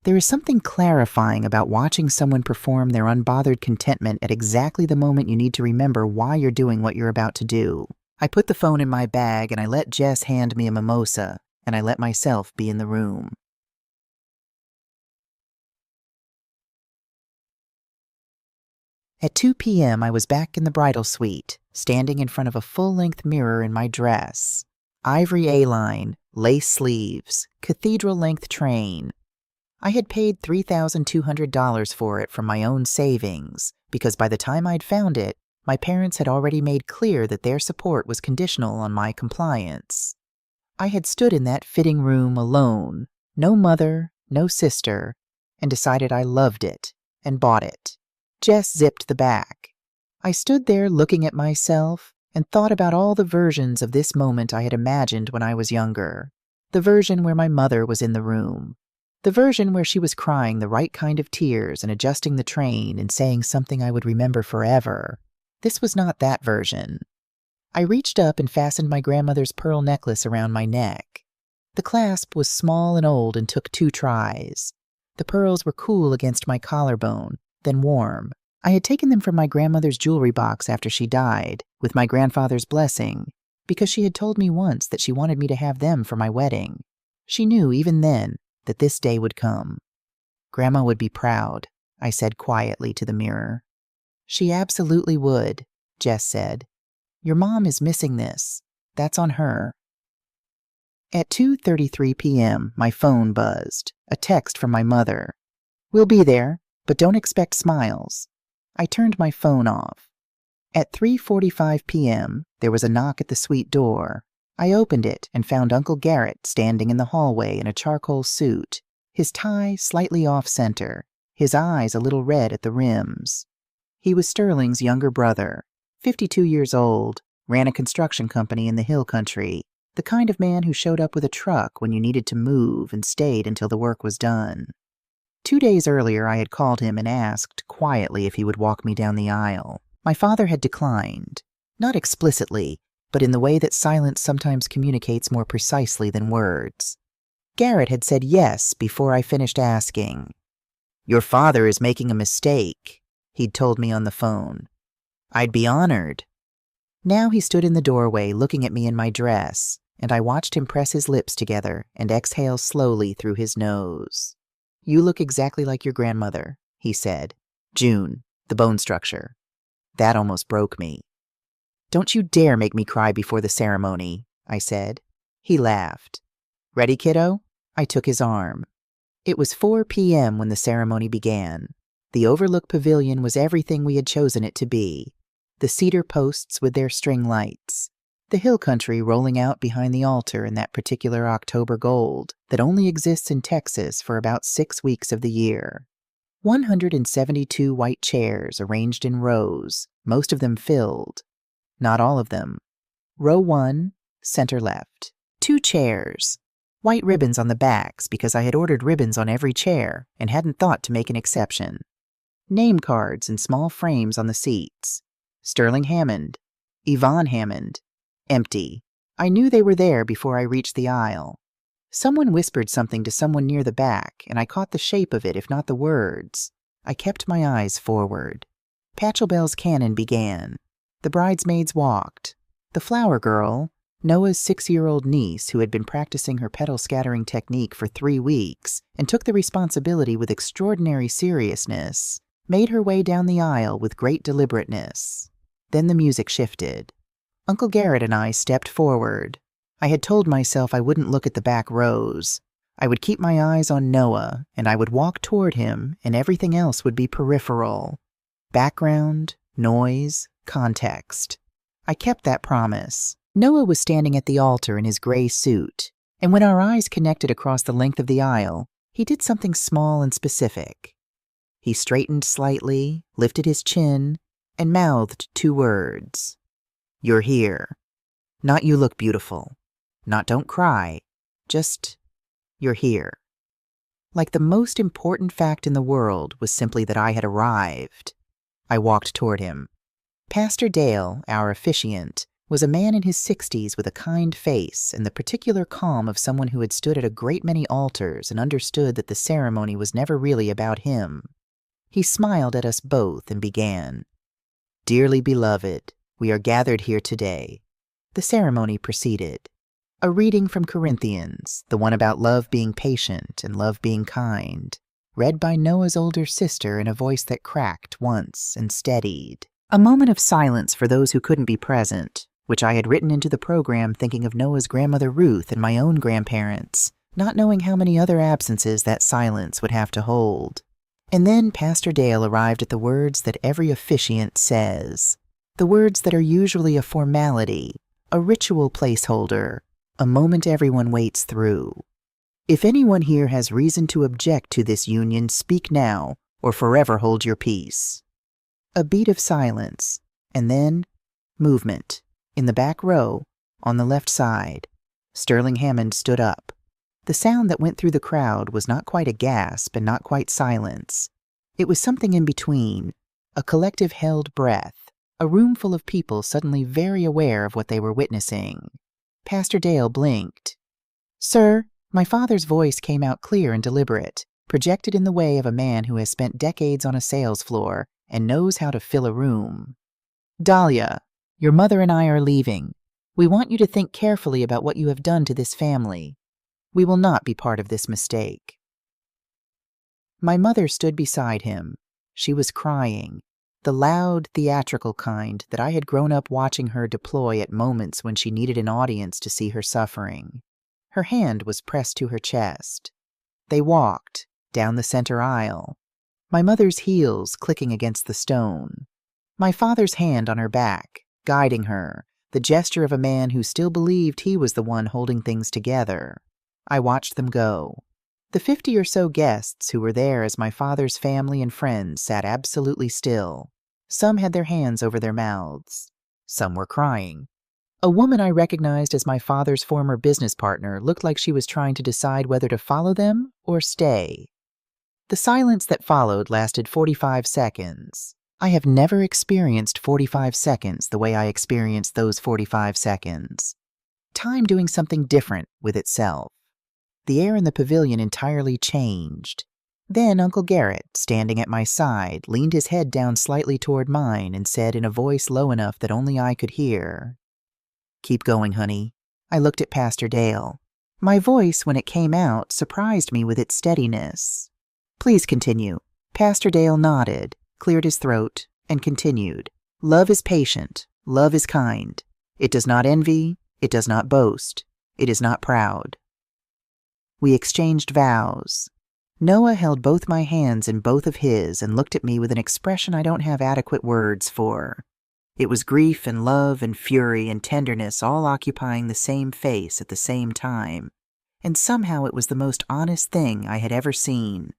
There is something clarifying about watching someone perform their unbothered contentment at exactly the moment you need to remember why you're doing what you're about to do. I put the phone in my bag and I let Jess hand me a mimosa, and I let myself be in the room. At 2 p.m., I was back in the bridal suite, standing in front of a full-length mirror in my dress. Ivory A-line, lace sleeves, cathedral-length train. I had paid $3,200 for it from my own savings, because by the time I'd found it, my parents had already made clear that their support was conditional on my compliance. I had stood in that fitting room alone, no mother, no sister, and decided I loved it, and bought it. Jess zipped the back. I stood there looking at myself and thought about all the versions of this moment I had imagined when I was younger. The version where my mother was in the room. The version where she was crying the right kind of tears and adjusting the train and saying something I would remember forever. This was not that version. I reached up and fastened my grandmother's pearl necklace around my neck. The clasp was small and old and took 2 tries. The pearls were cool against my collarbone, then warm. I had taken them from my grandmother's jewelry box after she died, with my grandfather's blessing, because she had told me once that she wanted me to have them for my wedding. She knew, even then, that this day would come. Grandma would be proud, I said quietly to the mirror. She absolutely would, Jess said. Your mom is missing this. That's on her. At 2:33 p.m., my phone buzzed, a text from my mother. We'll be there, but don't expect smiles. I turned my phone off. At 3:45 p.m., there was a knock at the suite door. I opened it and found Uncle Garrett standing in the hallway in a charcoal suit, his tie slightly off-center, his eyes a little red at the rims. He was Sterling's younger brother, 52 years old, ran a construction company in the hill country, the kind of man who showed up with a truck when you needed to move and stayed until the work was done. 2 days earlier, I had called him and asked quietly if he would walk me down the aisle. My father had declined, not explicitly, but in the way that silence sometimes communicates more precisely than words. Garrett had said yes before I finished asking. "Your father is making a mistake," he'd told me on the phone. "I'd be honored." Now he stood in the doorway looking at me in my dress, and I watched him press his lips together and exhale slowly through his nose. "You look exactly like your grandmother," he said. "June, the bone structure." That almost broke me. "Don't you dare make me cry before the ceremony," I said. He laughed. "Ready, kiddo?" I took his arm. It was 4 p.m. when the ceremony began. The Overlook Pavilion was everything we had chosen it to be. The cedar posts with their string lights. The hill country rolling out behind the altar in that particular October gold that only exists in Texas for about 6 weeks of the year. 172 white chairs arranged in rows, most of them filled. Not all of them. Row 1, center left. 2 chairs. White ribbons on the backs because I had ordered ribbons on every chair and hadn't thought to make an exception. Name cards in small frames on the seats. Sterling Hammond. Yvonne Hammond. Empty. I knew they were there before I reached the aisle. Someone whispered something to someone near the back, and I caught the shape of it, if not the words. I kept my eyes forward. Pachelbel's canon began. The bridesmaids walked. The flower girl, Noah's 6-year-old niece who had been practicing her petal-scattering technique for 3 weeks and took the responsibility with extraordinary seriousness, made her way down the aisle with great deliberateness. Then the music shifted. Uncle Garrett and I stepped forward. I had told myself I wouldn't look at the back rows. I would keep my eyes on Noah, and I would walk toward him, and everything else would be peripheral. Background, noise, context. I kept that promise. Noah was standing at the altar in his gray suit, and when our eyes connected across the length of the aisle, he did something small and specific. He straightened slightly, lifted his chin, and mouthed 2 words. "You're here." Not "you look beautiful." Not "don't cry." Just, "you're here." Like the most important fact in the world was simply that I had arrived. I walked toward him. Pastor Dale, our officiant, was a man in his 60s with a kind face and the particular calm of someone who had stood at a great many altars and understood that the ceremony was never really about him. He smiled at us both and began, "Dearly beloved, we are gathered here today." The ceremony proceeded. A reading from Corinthians, the one about love being patient and love being kind, read by Noah's older sister in a voice that cracked once and steadied. A moment of silence for those who couldn't be present, which I had written into the program thinking of Noah's grandmother Ruth and my own grandparents, not knowing how many other absences that silence would have to hold. And then Pastor Dale arrived at the words that every officiant says, the words that are usually a formality, a ritual placeholder, a moment everyone waits through. "If anyone here has reason to object to this union, speak now, or forever hold your peace." A beat of silence, and then movement. In the back row, on the left side, Sterling Hammond stood up. The sound that went through the crowd was not quite a gasp and not quite silence. It was something in between, a collective held breath, a room full of people suddenly very aware of what they were witnessing. Pastor Dale blinked. "Sir," my father's voice came out clear and deliberate, projected in the way of a man who has spent decades on a sales floor and knows how to fill a room. "Dahlia, your mother and I are leaving. We want you to think carefully about what you have done to this family. We will not be part of this mistake." My mother stood beside him. She was crying, the loud, theatrical kind that I had grown up watching her deploy at moments when she needed an audience to see her suffering. Her hand was pressed to her chest. They walked down the center aisle, my mother's heels clicking against the stone, my father's hand on her back, guiding her, the gesture of a man who still believed he was the one holding things together. I watched them go. The 50 or so guests who were there as my father's family and friends sat absolutely still. Some had their hands over their mouths. Some were crying. A woman I recognized as my father's former business partner looked like she was trying to decide whether to follow them or stay. The silence that followed lasted 45 seconds. I have never experienced 45 seconds the way I experienced those 45 seconds. Time doing something different with itself. The air in the pavilion entirely changed. Then Uncle Garrett, standing at my side, leaned his head down slightly toward mine and said in a voice low enough that only I could hear, "Keep going, honey." I looked at Pastor Dale. My voice, when it came out, surprised me with its steadiness. "Please continue." Pastor Dale nodded, cleared his throat, and continued. "Love is patient. Love is kind. It does not envy. It does not boast. It is not proud." We exchanged vows. Noah held both my hands in both of his and looked at me with an expression I don't have adequate words for. It was grief and love and fury and tenderness all occupying the same face at the same time, and somehow it was the most honest thing I had ever seen.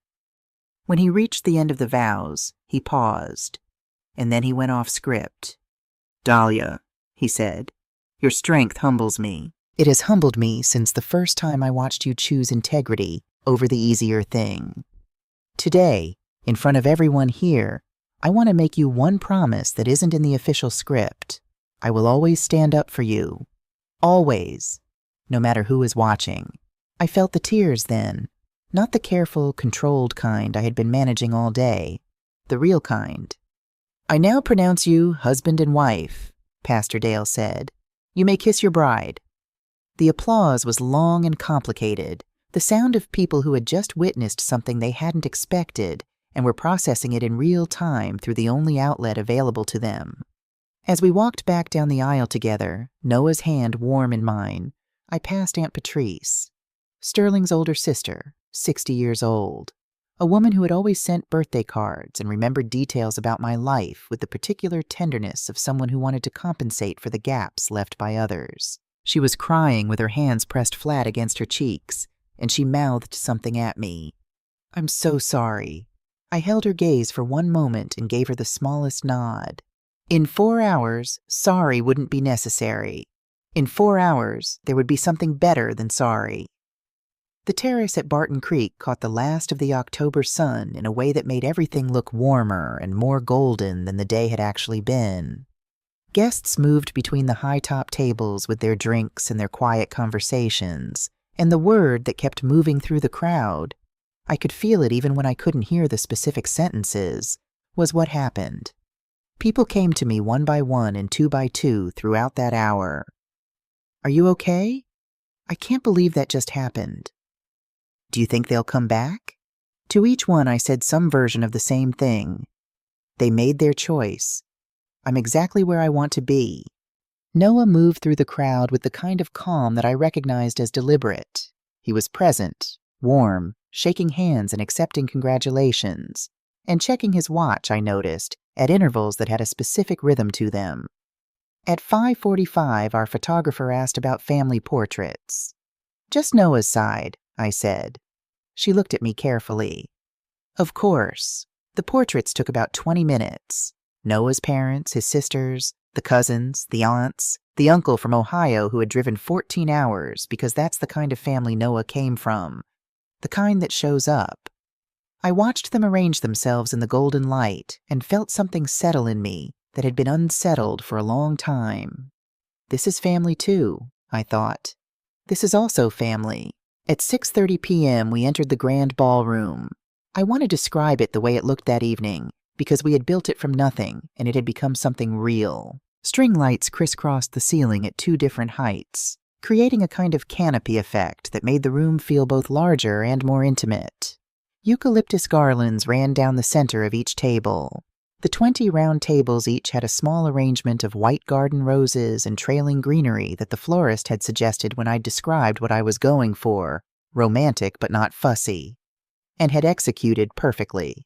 When he reached the end of the vows, he paused, and then he went off script. "Dahlia," he said, "your strength humbles me. It has humbled me since the first time I watched you choose integrity over the easier thing. Today, in front of everyone here, I want to make you one promise that isn't in the official script. I will always stand up for you. Always. No matter who is watching." I felt the tears then. Not the careful, controlled kind I had been managing all day. The real kind. "I now pronounce you husband and wife," Pastor Dale said. "You may kiss your bride." The applause was long and complicated, the sound of people who had just witnessed something they hadn't expected and were processing it in real time through the only outlet available to them. As we walked back down the aisle together, Noah's hand warm in mine, I passed Aunt Patrice, Sterling's older sister, 60 years old, a woman who had always sent birthday cards and remembered details about my life with the particular tenderness of someone who wanted to compensate for the gaps left by others. She was crying with her hands pressed flat against her cheeks, and she mouthed something at me. "I'm so sorry." I held her gaze for one moment and gave her the smallest nod. In 4 hours, sorry wouldn't be necessary. In 4 hours, there would be something better than sorry. The terrace at Barton Creek caught the last of the October sun in a way that made everything look warmer and more golden than the day had actually been. Guests moved between the high-top tables with their drinks and their quiet conversations, and the word that kept moving through the crowd, I could feel it even when I couldn't hear the specific sentences, was what happened. People came to me one by one and two by two throughout that hour. "Are you okay? I can't believe that just happened. Do you think they'll come back?" To each one I said some version of the same thing. They made their choice. I'm exactly where I want to be. Noah moved through the crowd with the kind of calm that I recognized as deliberate. He was present, warm, shaking hands and accepting congratulations, and checking his watch, I noticed, at intervals that had a specific rhythm to them. At 5:45, our photographer asked about family portraits. "Just Noah's side," I said. She looked at me carefully. Of course. The portraits took about 20 minutes. Noah's parents, his sisters, the cousins, the aunts, the uncle from Ohio who had driven 14 hours because that's the kind of family Noah came from, the kind that shows up. I watched them arrange themselves in the golden light and felt something settle in me that had been unsettled for a long time. This is family too, I thought. This is also family. At 6:30 p.m. we entered the grand ballroom. I want to describe it the way it looked that evening, because we had built it from nothing and it had become something real. String lights crisscrossed the ceiling at 2 different heights, creating a kind of canopy effect that made the room feel both larger and more intimate. Eucalyptus garlands ran down the center of each table. The 20 round tables each had a small arrangement of white garden roses and trailing greenery that the florist had suggested when I described what I was going for, romantic but not fussy, and had executed perfectly.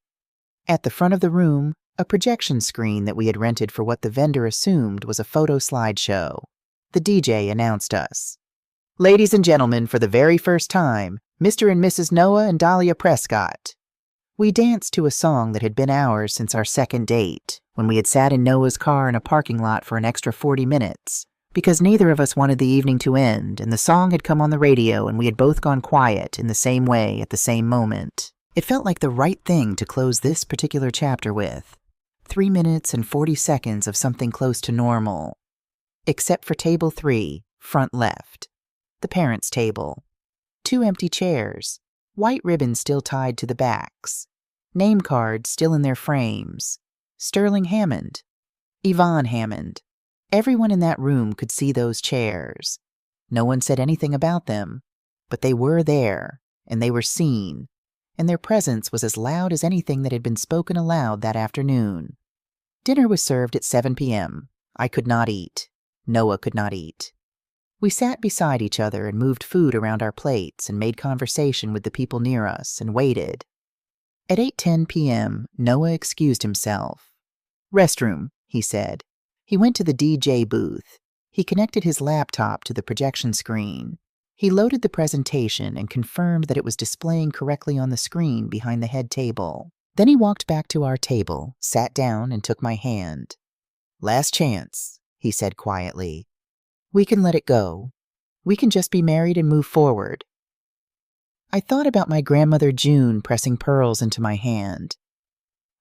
At the front of the room, a projection screen that we had rented for what the vendor assumed was a photo slideshow. The DJ announced us. "Ladies and gentlemen, for the very first time, Mr. and Mrs. Noah and Dahlia Prescott." We danced to a song that had been ours since our second date, when we had sat in Noah's car in a parking lot for an extra 40 minutes, because neither of us wanted the evening to end, and the song had come on the radio and we had both gone quiet in the same way at the same moment. It felt like the right thing to close this particular chapter with. 3 minutes and 40 seconds of something close to normal. Except for table 3, front left. The parents' table. 2 empty chairs. White ribbons still tied to the backs. Name cards still in their frames. Sterling Hammond. Yvonne Hammond. Everyone in that room could see those chairs. No one said anything about them, but they were there, and they were seen, and their presence was as loud as anything that had been spoken aloud that afternoon. Dinner was served at 7 p.m. I could not eat. Noah could not eat. We sat beside each other and moved food around our plates and made conversation with the people near us and waited. At 8:10 p.m., Noah excused himself. "Restroom," he said. He went to the DJ booth. He connected his laptop to the projection screen. He loaded the presentation and confirmed that it was displaying correctly on the screen behind the head table. Then he walked back to our table, sat down, and took my hand. "Last chance," he said quietly. "We can let it go. We can just be married and move forward." I thought about my grandmother June pressing pearls into my hand.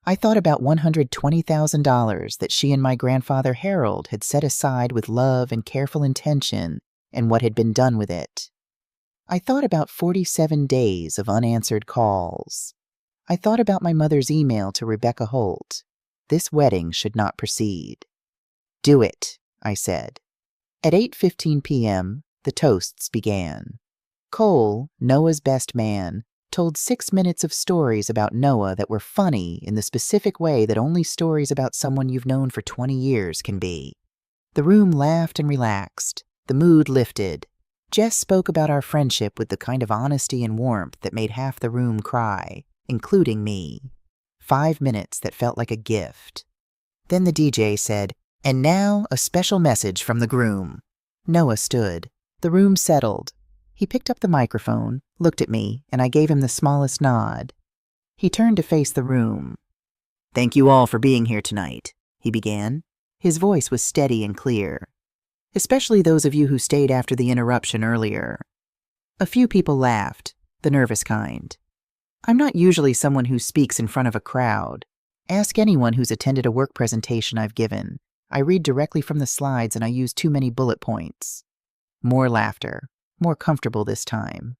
I thought about $120,000 that she and my grandfather Harold had set aside with love and careful intention and what had been done with it. I thought about 47 days of unanswered calls. I thought about my mother's email to Rebecca Holt. This wedding should not proceed. "Do it," I said. At 8:15 p.m., the toasts began. Cole, Noah's best man, told 6 minutes of stories about Noah that were funny in the specific way that only stories about someone you've known for 20 years can be. The room laughed and relaxed. The mood lifted. Jess spoke about our friendship with the kind of honesty and warmth that made half the room cry, including me. 5 minutes that felt like a gift. Then the DJ said, "And now a special message from the groom." Noah stood. The room settled. He picked up the microphone, looked at me, and I gave him the smallest nod. He turned to face the room. "Thank you all for being here tonight," he began. His voice was steady and clear. "Especially those of you who stayed after the interruption earlier." A few people laughed, the nervous kind. I'm not usually someone who speaks in front of a crowd. Ask anyone who's attended a work presentation I've given. I read directly from the slides and I use too many bullet points. More laughter. More comfortable this time.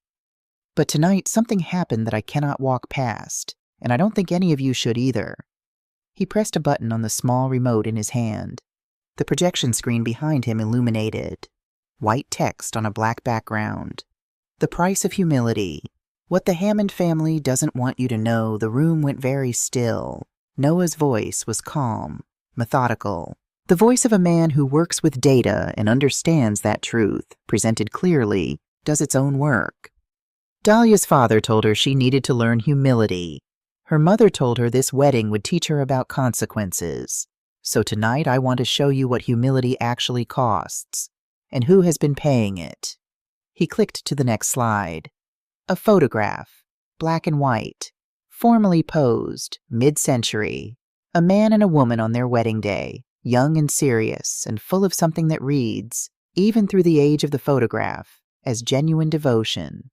But tonight, something happened that I cannot walk past, and I don't think any of you should either. He pressed a button on the small remote in his hand. The projection screen behind him illuminated. White text on a black background. "The price of humility. What the Hammond family doesn't want you to know." The room went very still. Noah's voice was calm, methodical. The voice of a man who works with data and understands that truth, presented clearly, does its own work. Dahlia's father told her she needed to learn humility. Her mother told her this wedding would teach her about consequences. So tonight I want to show you what humility actually costs, and who has been paying it. He clicked to the next slide. A photograph, black and white, formally posed, mid-century. A man and a woman on their wedding day. Young and serious, and full of something that reads, even through the age of the photograph, as genuine devotion.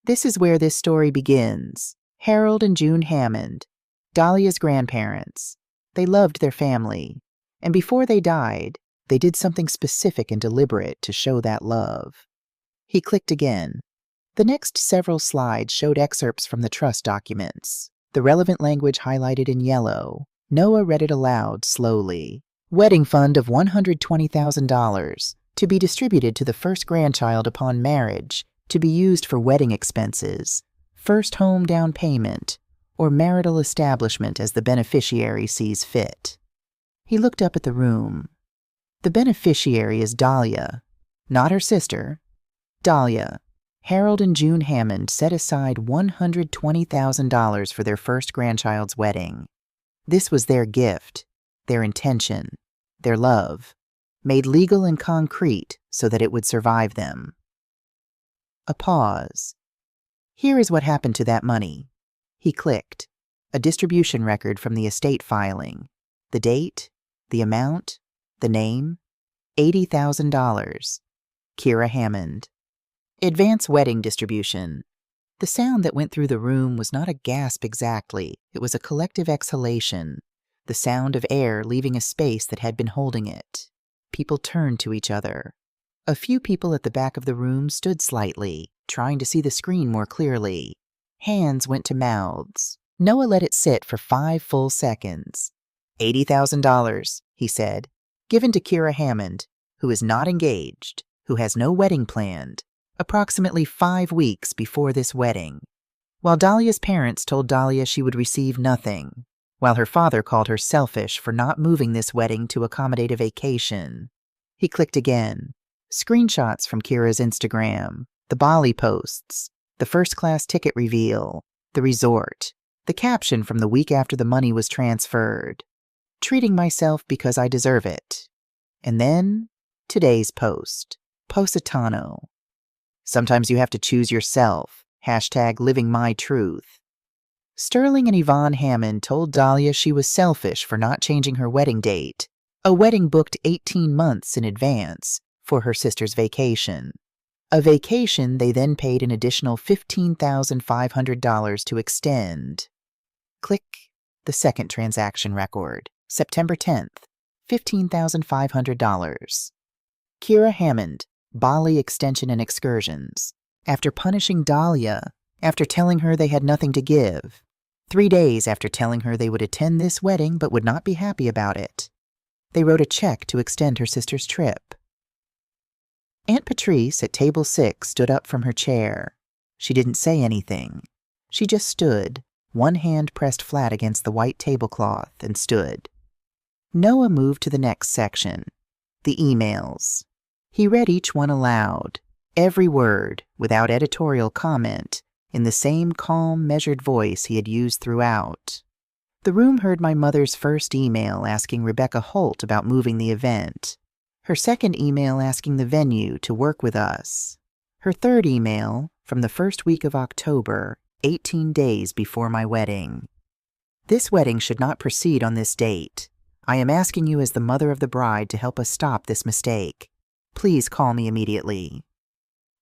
This is where this story begins. Harold and June Hammond, Dahlia's grandparents. They loved their family, and before they died, they did something specific and deliberate to show that love. He clicked again. The next several slides showed excerpts from the trust documents, the relevant language highlighted in yellow. Noah read it aloud slowly. Wedding fund of $120,000 to be distributed to the first grandchild upon marriage, to be used for wedding expenses, first home down payment, or marital establishment as the beneficiary sees fit. He looked up at the room. The beneficiary is Dahlia, not her sister. Dahlia. Harold and June Hammond set aside $120,000 for their first grandchild's wedding. This was their gift, their intention, their love, made legal and concrete so that it would survive them. A pause. Here is what happened to that money. He clicked. A distribution record from the estate filing. The date, the amount, the name, $80,000. Kira Hammond. Advance wedding distribution. The sound that went through the room was not a gasp exactly. It was a collective exhalation, the sound of air leaving a space that had been holding it. People turned to each other. A few people at the back of the room stood slightly, trying to see the screen more clearly. Hands went to mouths. Noah let it sit for 5 full seconds. $80,000, he said, given to Kira Hammond, who is not engaged, who has no wedding planned, approximately 5 weeks before this wedding. While Dahlia's parents told Dahlia she would receive nothing, while her father called her selfish for not moving this wedding to accommodate a vacation. He clicked again. Screenshots from Kira's Instagram, the Bali posts, the first-class ticket reveal, the resort, the caption from the week after the money was transferred. Treating myself because I deserve it. And then, today's post. Positano. Sometimes you have to choose yourself. #living my truth. Sterling and Yvonne Hammond told Dahlia she was selfish for not changing her wedding date, a wedding booked 18 months in advance for her sister's vacation. A vacation they then paid an additional $15,500 to extend. Click the second transaction record. September 10th, $15,500. Kira Hammond, Bali Extension and Excursions. After punishing Dahlia, after telling her they had nothing to give, 3 days after telling her they would attend this wedding but would not be happy about it, they wrote a check to extend her sister's trip. Aunt Patrice at table 6 stood up from her chair. She didn't say anything. She just stood, one hand pressed flat against the white tablecloth, and stood. Noah moved to the next section, the emails. He read each one aloud, every word, without editorial comment, in the same calm, measured voice he had used throughout. The room heard my mother's first email asking Rebecca Holt about moving the event, her second email asking the venue to work with us, her third email from the first week of October, 18 days before my wedding. This wedding should not proceed on this date. I am asking you as the mother of the bride to help us stop this mistake. Please call me immediately.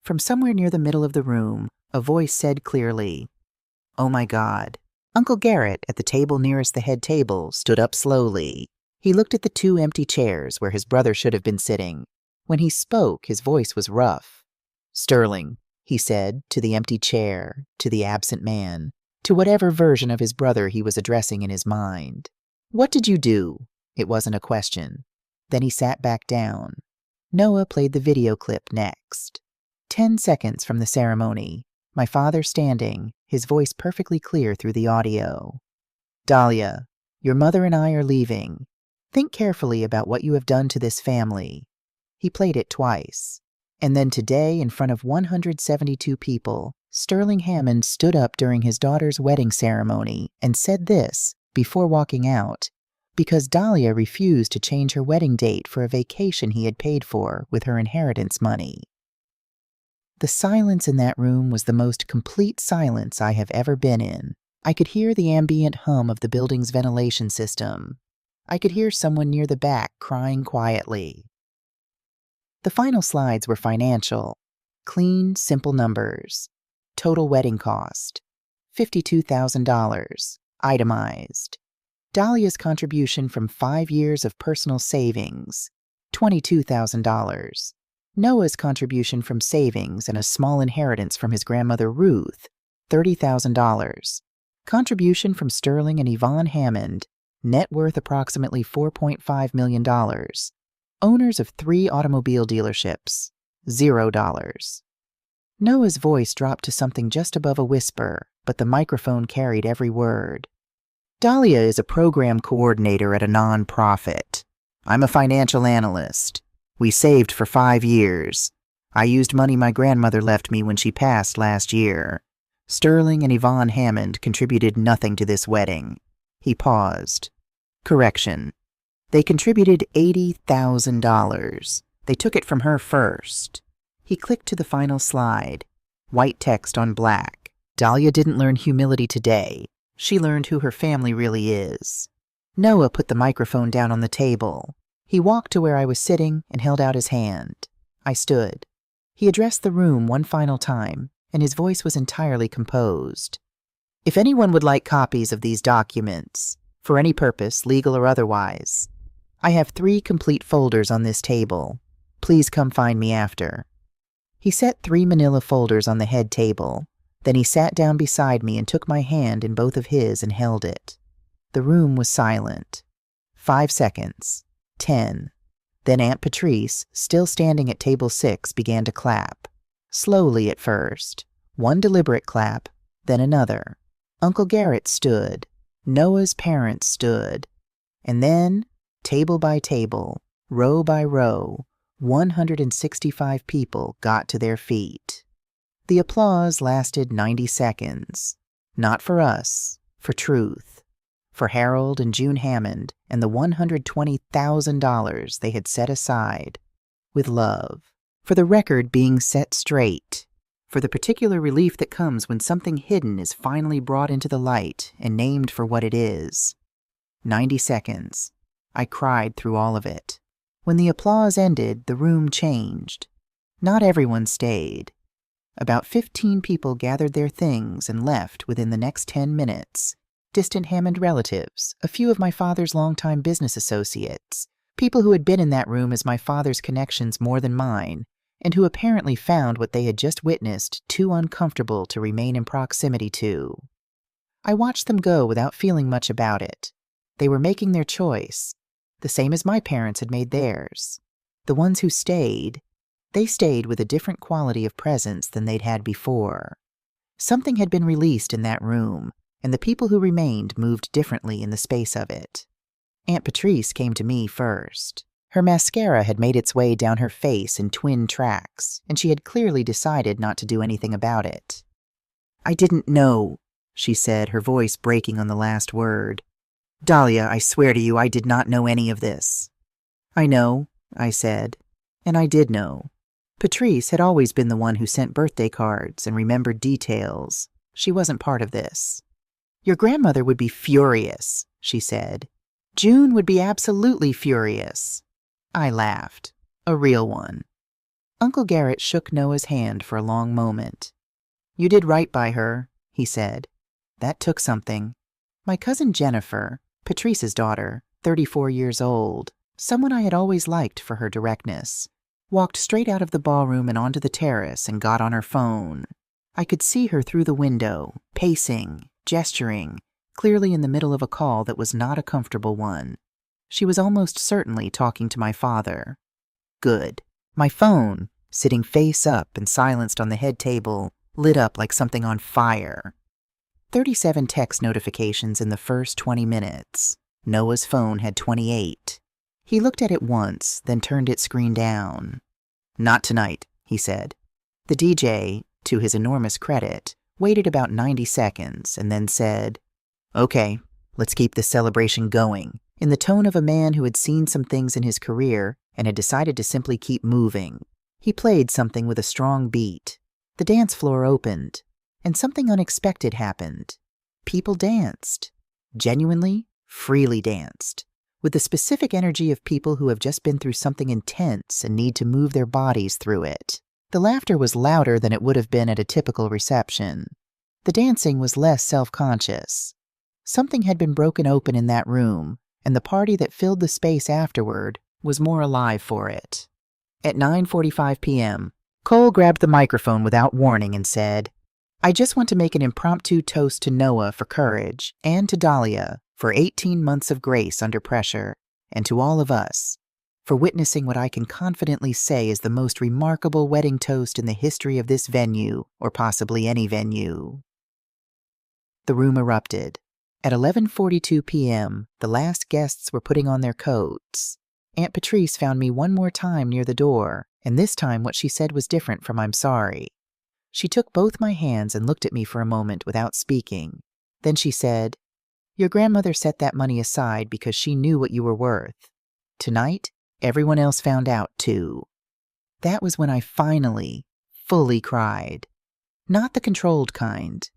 From somewhere near the middle of the room, a voice said clearly, "Oh my God." Uncle Garrett, at the table nearest the head table, stood up slowly. He looked at the 2 empty chairs where his brother should have been sitting. When he spoke, his voice was rough. "Sterling," he said, to the empty chair, to the absent man, to whatever version of his brother he was addressing in his mind. "What did you do?" It wasn't a question. Then he sat back down. Noah played the video clip next. 10 seconds from the ceremony, my father standing, his voice perfectly clear through the audio. "Dahlia, your mother and I are leaving. Think carefully about what you have done to this family." He played it twice. And then today, in front of 172 people, Sterling Hammond stood up during his daughter's wedding ceremony and said this, before walking out, because Dahlia refused to change her wedding date for a vacation he had paid for with her inheritance money. The silence in that room was the most complete silence I have ever been in. I could hear the ambient hum of the building's ventilation system. I could hear someone near the back crying quietly. The final slides were financial. Clean, simple numbers. Total wedding cost, $52,000, itemized. Dahlia's contribution from 5 years of personal savings, $22,000. Noah's contribution from savings and a small inheritance from his grandmother Ruth, $30,000. Contribution from Sterling and Yvonne Hammond, net worth approximately $4.5 million. Owners of 3 automobile dealerships, $0. Noah's voice dropped to something just above a whisper, but the microphone carried every word. "Dahlia is a program coordinator at a non-profit. I'm a financial analyst. We saved for 5 years. I used money my grandmother left me when she passed last year. Sterling and Yvonne Hammond contributed nothing to this wedding." He paused. Correction. They contributed $80,000. They took it from her first. He clicked to the final slide. White text on black. Dahlia didn't learn humility today. She learned who her family really is. Noah put the microphone down on the table. He walked to where I was sitting and held out his hand. I stood. He addressed the room one final time, and his voice was entirely composed. If anyone would like copies of these documents, for any purpose, legal or otherwise, I have 3 complete folders on this table. Please come find me after. He set 3 manila folders on the head table. Then he sat down beside me and took my hand in both of his and held it. The room was silent. 5 seconds. 10. Then Aunt Patrice, still standing at table 6, began to clap. Slowly at first. One deliberate clap, then another. Uncle Garrett stood. Noah's parents stood. And then, table by table, row by row, 165 people got to their feet. The applause lasted 90 seconds. Not for us, for truth. For Harold and June Hammond and the $120,000 they had set aside. With love. For the record being set straight. For the particular relief that comes when something hidden is finally brought into the light and named for what it is. 90 seconds. I cried through all of it. When the applause ended, the room changed. Not everyone stayed. About 15 people gathered their things and left within the next 10 minutes. Distant Hammond relatives, a few of my father's longtime business associates, people who had been in that room as my father's connections more than mine, and who apparently found what they had just witnessed too uncomfortable to remain in proximity to. I watched them go without feeling much about it. They were making their choice, the same as my parents had made theirs. The ones who stayed, they stayed with a different quality of presence than they'd had before. Something had been released in that room, and the people who remained moved differently in the space of it. Aunt Patrice came to me first. Her mascara had made its way down her face in twin tracks, and she had clearly decided not to do anything about it. "I didn't know," she said, her voice breaking on the last word. "Dahlia, I swear to you, I did not know any of this." "I know," I said, and I did know. Patrice had always been the one who sent birthday cards and remembered details. She wasn't part of this. "Your grandmother would be furious," she said. "June would be absolutely furious." I laughed. A real one. Uncle Garrett shook Noah's hand for a long moment. "You did right by her," he said. "That took something. My cousin Jennifer, Patrice's daughter, 34 years old, someone I had always liked for her directness, walked straight out of the ballroom and onto the terrace and got on her phone. I could see her through the window, pacing, gesturing, clearly in the middle of a call that was not a comfortable one. She was almost certainly talking to my father. Good. My phone, sitting face up and silenced on the head table, lit up like something on fire. 37 text notifications in the first 20 minutes. Noah's phone had 28. He looked at it once, then turned its screen down. "Not tonight," he said. The DJ, to his enormous credit, waited about 90 seconds and then said, "Okay, let's keep this celebration going," in the tone of a man who had seen some things in his career and had decided to simply keep moving. He played something with a strong beat. The dance floor opened, and something unexpected happened. People danced. Genuinely, freely danced. With the specific energy of people who have just been through something intense and need to move their bodies through it. The laughter was louder than it would have been at a typical reception. The dancing was less self-conscious. Something had been broken open in that room, and the party that filled the space afterward was more alive for it. At 9:45 p.m., Cole grabbed the microphone without warning and said, "I just want to make an impromptu toast to Noah for courage, and to Dahlia for 18 months of grace under pressure, and to all of us for witnessing what I can confidently say is the most remarkable wedding toast in the history of this venue, or possibly any venue." The room erupted. At 11:42 p.m., the last guests were putting on their coats. Aunt Patrice found me one more time near the door, and this time what she said was different from "I'm sorry." She took both my hands and looked at me for a moment without speaking. Then she said, Your grandmother set that money aside because she knew what you were worth. Tonight, everyone else found out too. That was when I finally, fully cried. Not the controlled kind.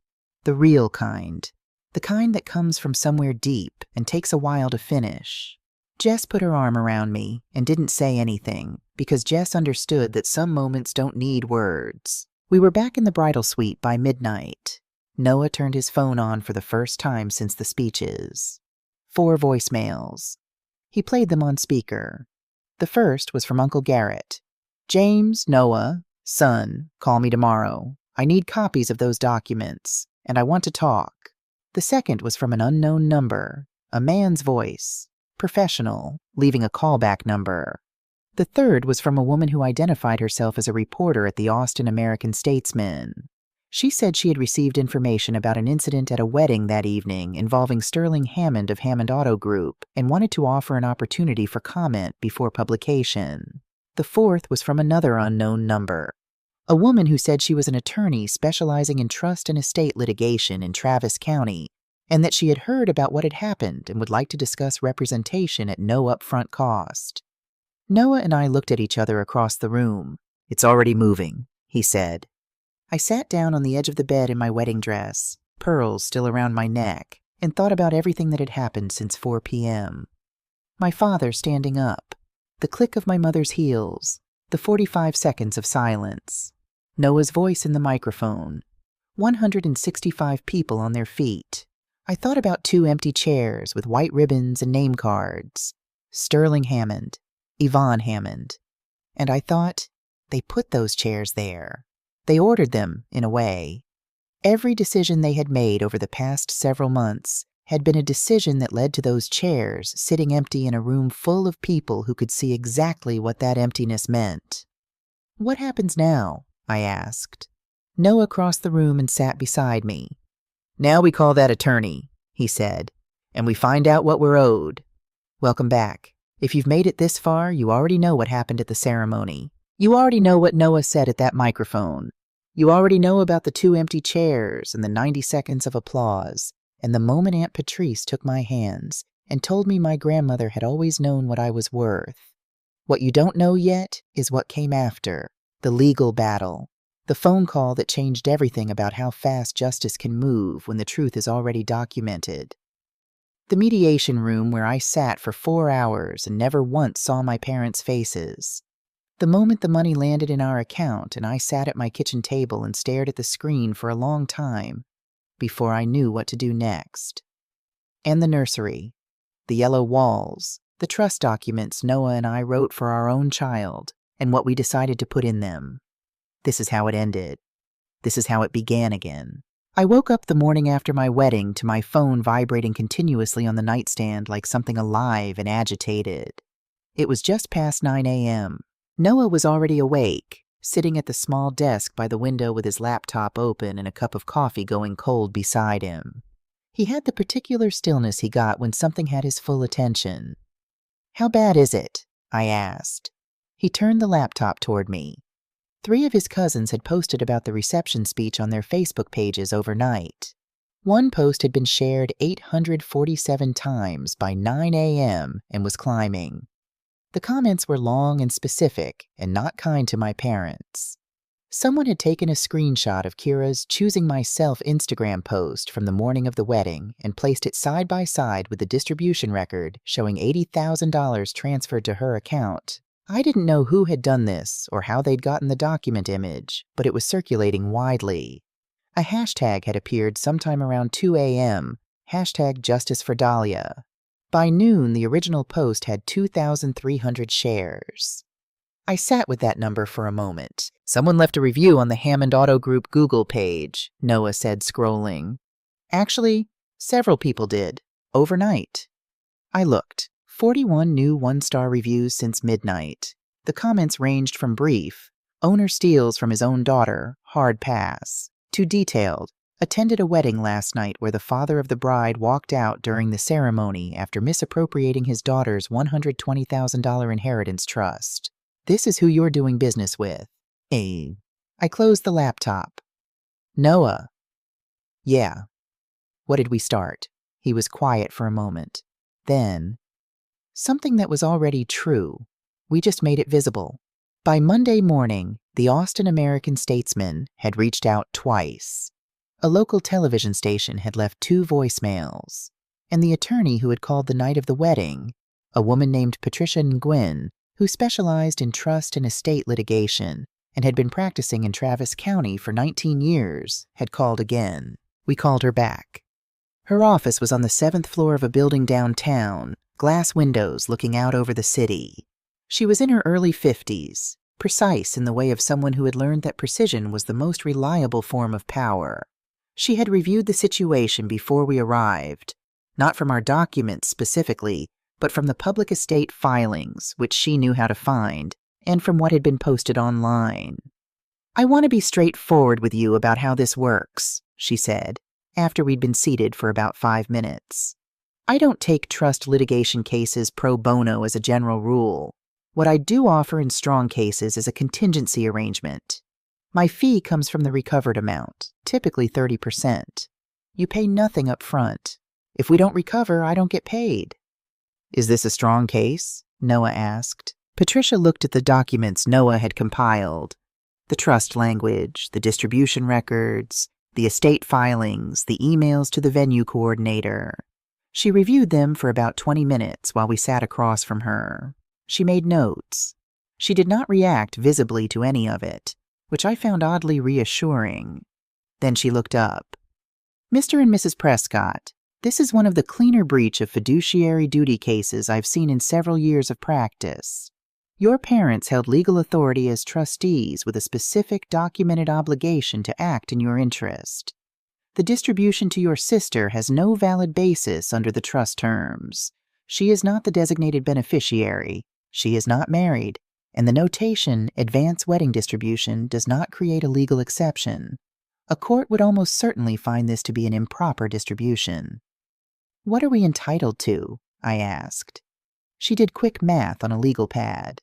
The real kind. The kind that comes from somewhere deep and takes a while to finish. Jess put her arm around me and didn't say anything because Jess understood that some moments don't need words. We were back in the bridal suite by midnight. Noah turned his phone on for the first time since the speeches. 4 voicemails. He played them on speaker. The first was from Uncle Garrett. James, Noah, son, call me tomorrow. I need copies of those documents, and I want to talk. The second was from an unknown number, a man's voice, professional, leaving a callback number. The third was from a woman who identified herself as a reporter at the Austin American-Statesman. She said she had received information about an incident at a wedding that evening involving Sterling Hammond of Hammond Auto Group and wanted to offer an opportunity for comment before publication. The fourth was from another unknown number, a woman who said she was an attorney specializing in trust and estate litigation in Travis County and that she had heard about what had happened and would like to discuss representation at no upfront cost. Noah and I looked at each other across the room. "It's already moving," he said. I sat down on the edge of the bed in my wedding dress, pearls still around my neck, and thought about everything that had happened since 4 p.m. My father standing up, the click of my mother's heels, the 45 seconds of silence, Noah's voice in the microphone, 165 people on their feet. I thought about 2 empty chairs with white ribbons and name cards, Sterling Hammond, Yvonne Hammond, and I thought, they put those chairs there. They ordered them, in a way. Every decision they had made over the past several months had been a decision that led to those chairs sitting empty in a room full of people who could see exactly what that emptiness meant. "What happens now?" I asked. Noah crossed the room and sat beside me. "Now we call that attorney," he said, "and we find out what we're owed. Welcome back. If you've made it this far, you already know what happened at the ceremony. You already know what Noah said at that microphone. You already know about the 2 empty chairs and the 90 seconds of applause, and the moment Aunt Patrice took my hands and told me my grandmother had always known what I was worth. What you don't know yet is what came after, the legal battle, the phone call that changed everything about how fast justice can move when the truth is already documented. The mediation room where I sat for 4 hours and never once saw my parents' faces. The moment the money landed in our account and I sat at my kitchen table and stared at the screen for a long time before I knew what to do next. And the nursery, the yellow walls, the trust documents Noah and I wrote for our own child, and what we decided to put in them. This is how it ended. This is how it began again. I woke up the morning after my wedding to my phone vibrating continuously on the nightstand like something alive and agitated. It was just past 9 a.m. Noah was already awake, sitting at the small desk by the window with his laptop open and a cup of coffee going cold beside him. He had the particular stillness he got when something had his full attention. "How bad is it?" I asked. He turned the laptop toward me. 3 of his cousins had posted about the reception speech on their Facebook pages overnight. One post had been shared 847 times by 9 a.m. and was climbing. The comments were long and specific and not kind to my parents. Someone had taken a screenshot of Kira's Choosing Myself Instagram post from the morning of the wedding and placed it side by side with the distribution record showing $80,000 transferred to her account. I didn't know who had done this or how they'd gotten the document image, but it was circulating widely. A hashtag had appeared sometime around 2 a.m., #JusticeForDahlia. By noon, the original post had 2,300 shares. I sat with that number for a moment. "Someone left a review on the Hammond Auto Group Google page," Noah said, scrolling. "Actually, several people did, overnight." I looked. 41 new 1-star reviews since midnight. The comments ranged from brief, "Owner steals from his own daughter, hard pass," to detailed, "Attended a wedding last night where the father of the bride walked out during the ceremony after misappropriating his daughter's $120,000 inheritance trust. This is who you're doing business with." I closed the laptop. "Noah." "Yeah." "What did we start?" He was quiet for a moment. Then, something that was already true. We just made it visible. By Monday morning, the Austin American-Statesman had reached out twice. A local television station had left 2 voicemails, and the attorney who had called the night of the wedding, a woman named Patricia Nguyen, who specialized in trust and estate litigation and had been practicing in Travis County for 19 years, had called again. We called her back. Her office was on the 7th floor of a building downtown, glass windows looking out over the city. She was in her early 50s, precise in the way of someone who had learned that precision was the most reliable form of power. She had reviewed the situation before we arrived, not from our documents specifically, but from the public estate filings, which she knew how to find, and from what had been posted online. "I want to be straightforward with you about how this works," she said, after we'd been seated for about 5 minutes. "I don't take trust litigation cases pro bono as a general rule. What I do offer in strong cases is a contingency arrangement. My fee comes from the recovered amount, typically 30%. You pay nothing up front. If we don't recover, I don't get paid." "Is this a strong case?" Noah asked. Patricia looked at the documents Noah had compiled. The trust language, the distribution records, the estate filings, the emails to the venue coordinator. She reviewed them for about 20 minutes while we sat across from her. She made notes. She did not react visibly to any of it, which I found oddly reassuring. Then she looked up. "Mr. and Mrs. Prescott, this is one of the cleaner breach of fiduciary duty cases I've seen in several years of practice. Your parents held legal authority as trustees with a specific documented obligation to act in your interest. The distribution to your sister has no valid basis under the trust terms. She is not the designated beneficiary. She is not married, and the notation advance wedding distribution does not create a legal exception. A court would almost certainly find this to be an improper distribution." "What are we entitled to?" I asked. She did quick math on a legal pad.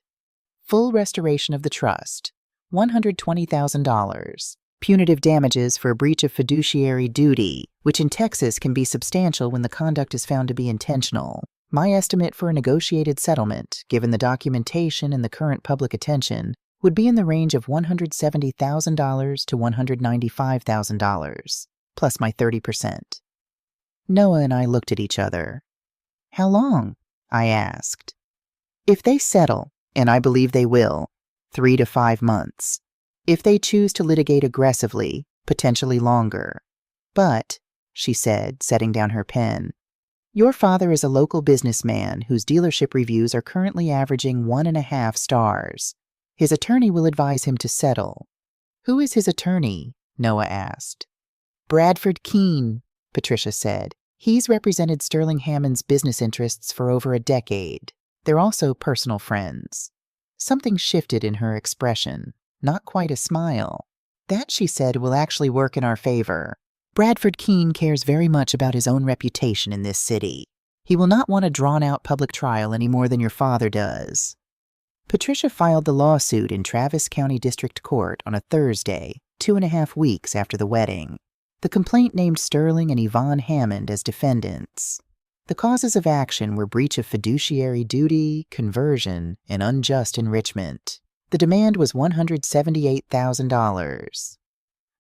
"Full restoration of the trust, $120,000. Punitive damages for a breach of fiduciary duty, which in Texas can be substantial when the conduct is found to be intentional. My estimate for a negotiated settlement, given the documentation and the current public attention, would be in the range of $170,000 to $195,000, plus my 30%. Noah and I looked at each other. "How long?" I asked. "If they settle, and I believe they will, 3 to 5 months. If they choose to litigate aggressively, potentially longer. But," she said, setting down her pen, "your father is a local businessman whose dealership reviews are currently averaging 1.5 stars. His attorney will advise him to settle." "Who is his attorney?" Noah asked. "Bradford Keene," Patricia said. "He's represented Sterling Hammond's business interests for over a decade. They're also personal friends." Something shifted in her expression, not quite a smile. "That," she said, "will actually work in our favor. Bradford Keene cares very much about his own reputation in this city. He will not want a drawn-out public trial any more than your father does." Patricia filed the lawsuit in Travis County District Court on a Thursday, 2.5 weeks after the wedding. The complaint named Sterling and Yvonne Hammond as defendants. The causes of action were breach of fiduciary duty, conversion, and unjust enrichment. The demand was $178,000.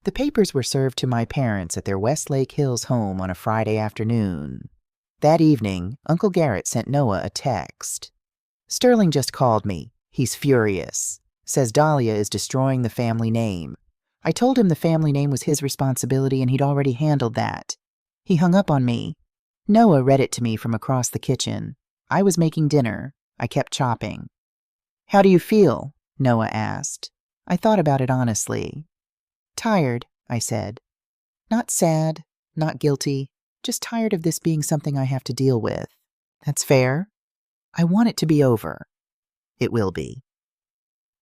The papers were served to my parents at their Westlake Hills home on a Friday afternoon. That evening, Uncle Garrett sent Noah a text. "Sterling just called me. He's furious. Says Dahlia is destroying the family name. I told him the family name was his responsibility and he'd already handled that. He hung up on me." Noah read it to me from across the kitchen. I was making dinner. I kept chopping. "How do you feel?" Noah asked. I thought about it honestly. "Tired," I said. "Not sad, not guilty, just tired of this being something I have to deal with." "That's fair. I want it to be over." It will be.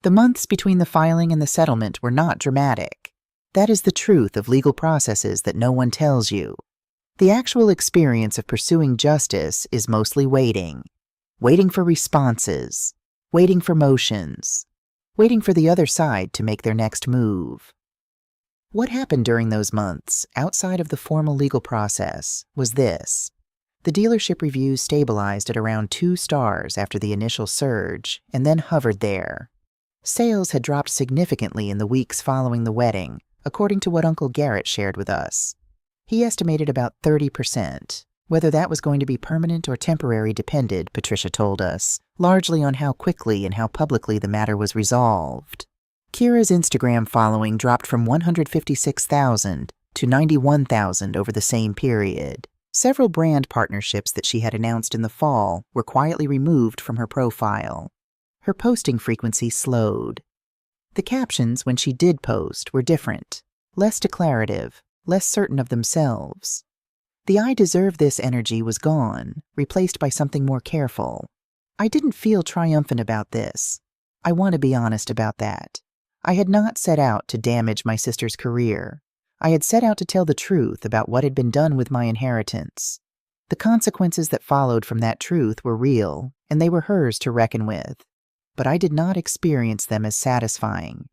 The months between the filing and the settlement were not dramatic. That is the truth of legal processes that no one tells you. The actual experience of pursuing justice is mostly waiting. Waiting for responses. Waiting for motions. Waiting for the other side to make their next move. What happened during those months, outside of the formal legal process, was this. The dealership reviews stabilized at around 2 stars after the initial surge, and then hovered there. Sales had dropped significantly in the weeks following the wedding, according to what Uncle Garrett shared with us. He estimated about 30%. Whether that was going to be permanent or temporary depended, Patricia told us, largely on how quickly and how publicly the matter was resolved. Kira's Instagram following dropped from 156,000 to 91,000 over the same period. Several brand partnerships that she had announced in the fall were quietly removed from her profile. Her posting frequency slowed. The captions, when she did post, were different, less declarative, less certain of themselves. The "I deserve this" energy was gone, replaced by something more careful. I didn't feel triumphant about this. I want to be honest about that. I had not set out to damage my sister's career. I had set out to tell the truth about what had been done with my inheritance. The consequences that followed from that truth were real, and they were hers to reckon with. But I did not experience them as satisfying.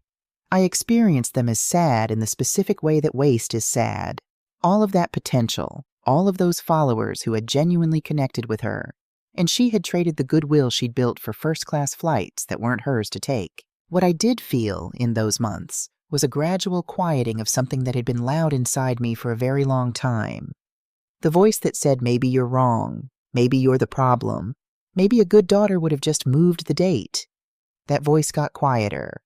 I experienced them as sad in the specific way that waste is sad. All of that potential, all of those followers who had genuinely connected with her, and she had traded the goodwill she'd built for first-class flights that weren't hers to take. What I did feel in those months was a gradual quieting of something that had been loud inside me for a very long time. The voice that said, maybe you're wrong, maybe you're the problem, maybe a good daughter would have just moved the date. That voice got quieter.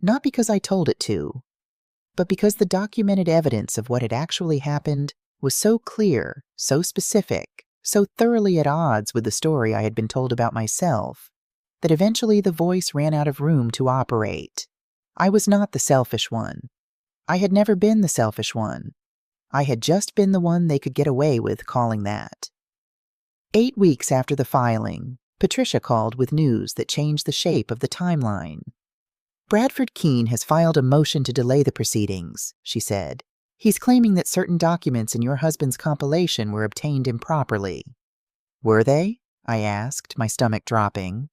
Not because I told it to, but because the documented evidence of what had actually happened was so clear, so specific, so thoroughly at odds with the story I had been told about myself, that eventually the voice ran out of room to operate. I was not the selfish one. I had never been the selfish one. I had just been the one they could get away with calling that. 8 weeks after the filing, Patricia called with news that changed the shape of the timeline. "Bradford Keene has filed a motion to delay the proceedings," she said. "He's claiming that certain documents in your husband's compilation were obtained improperly." "Were they?" I asked, my stomach dropping.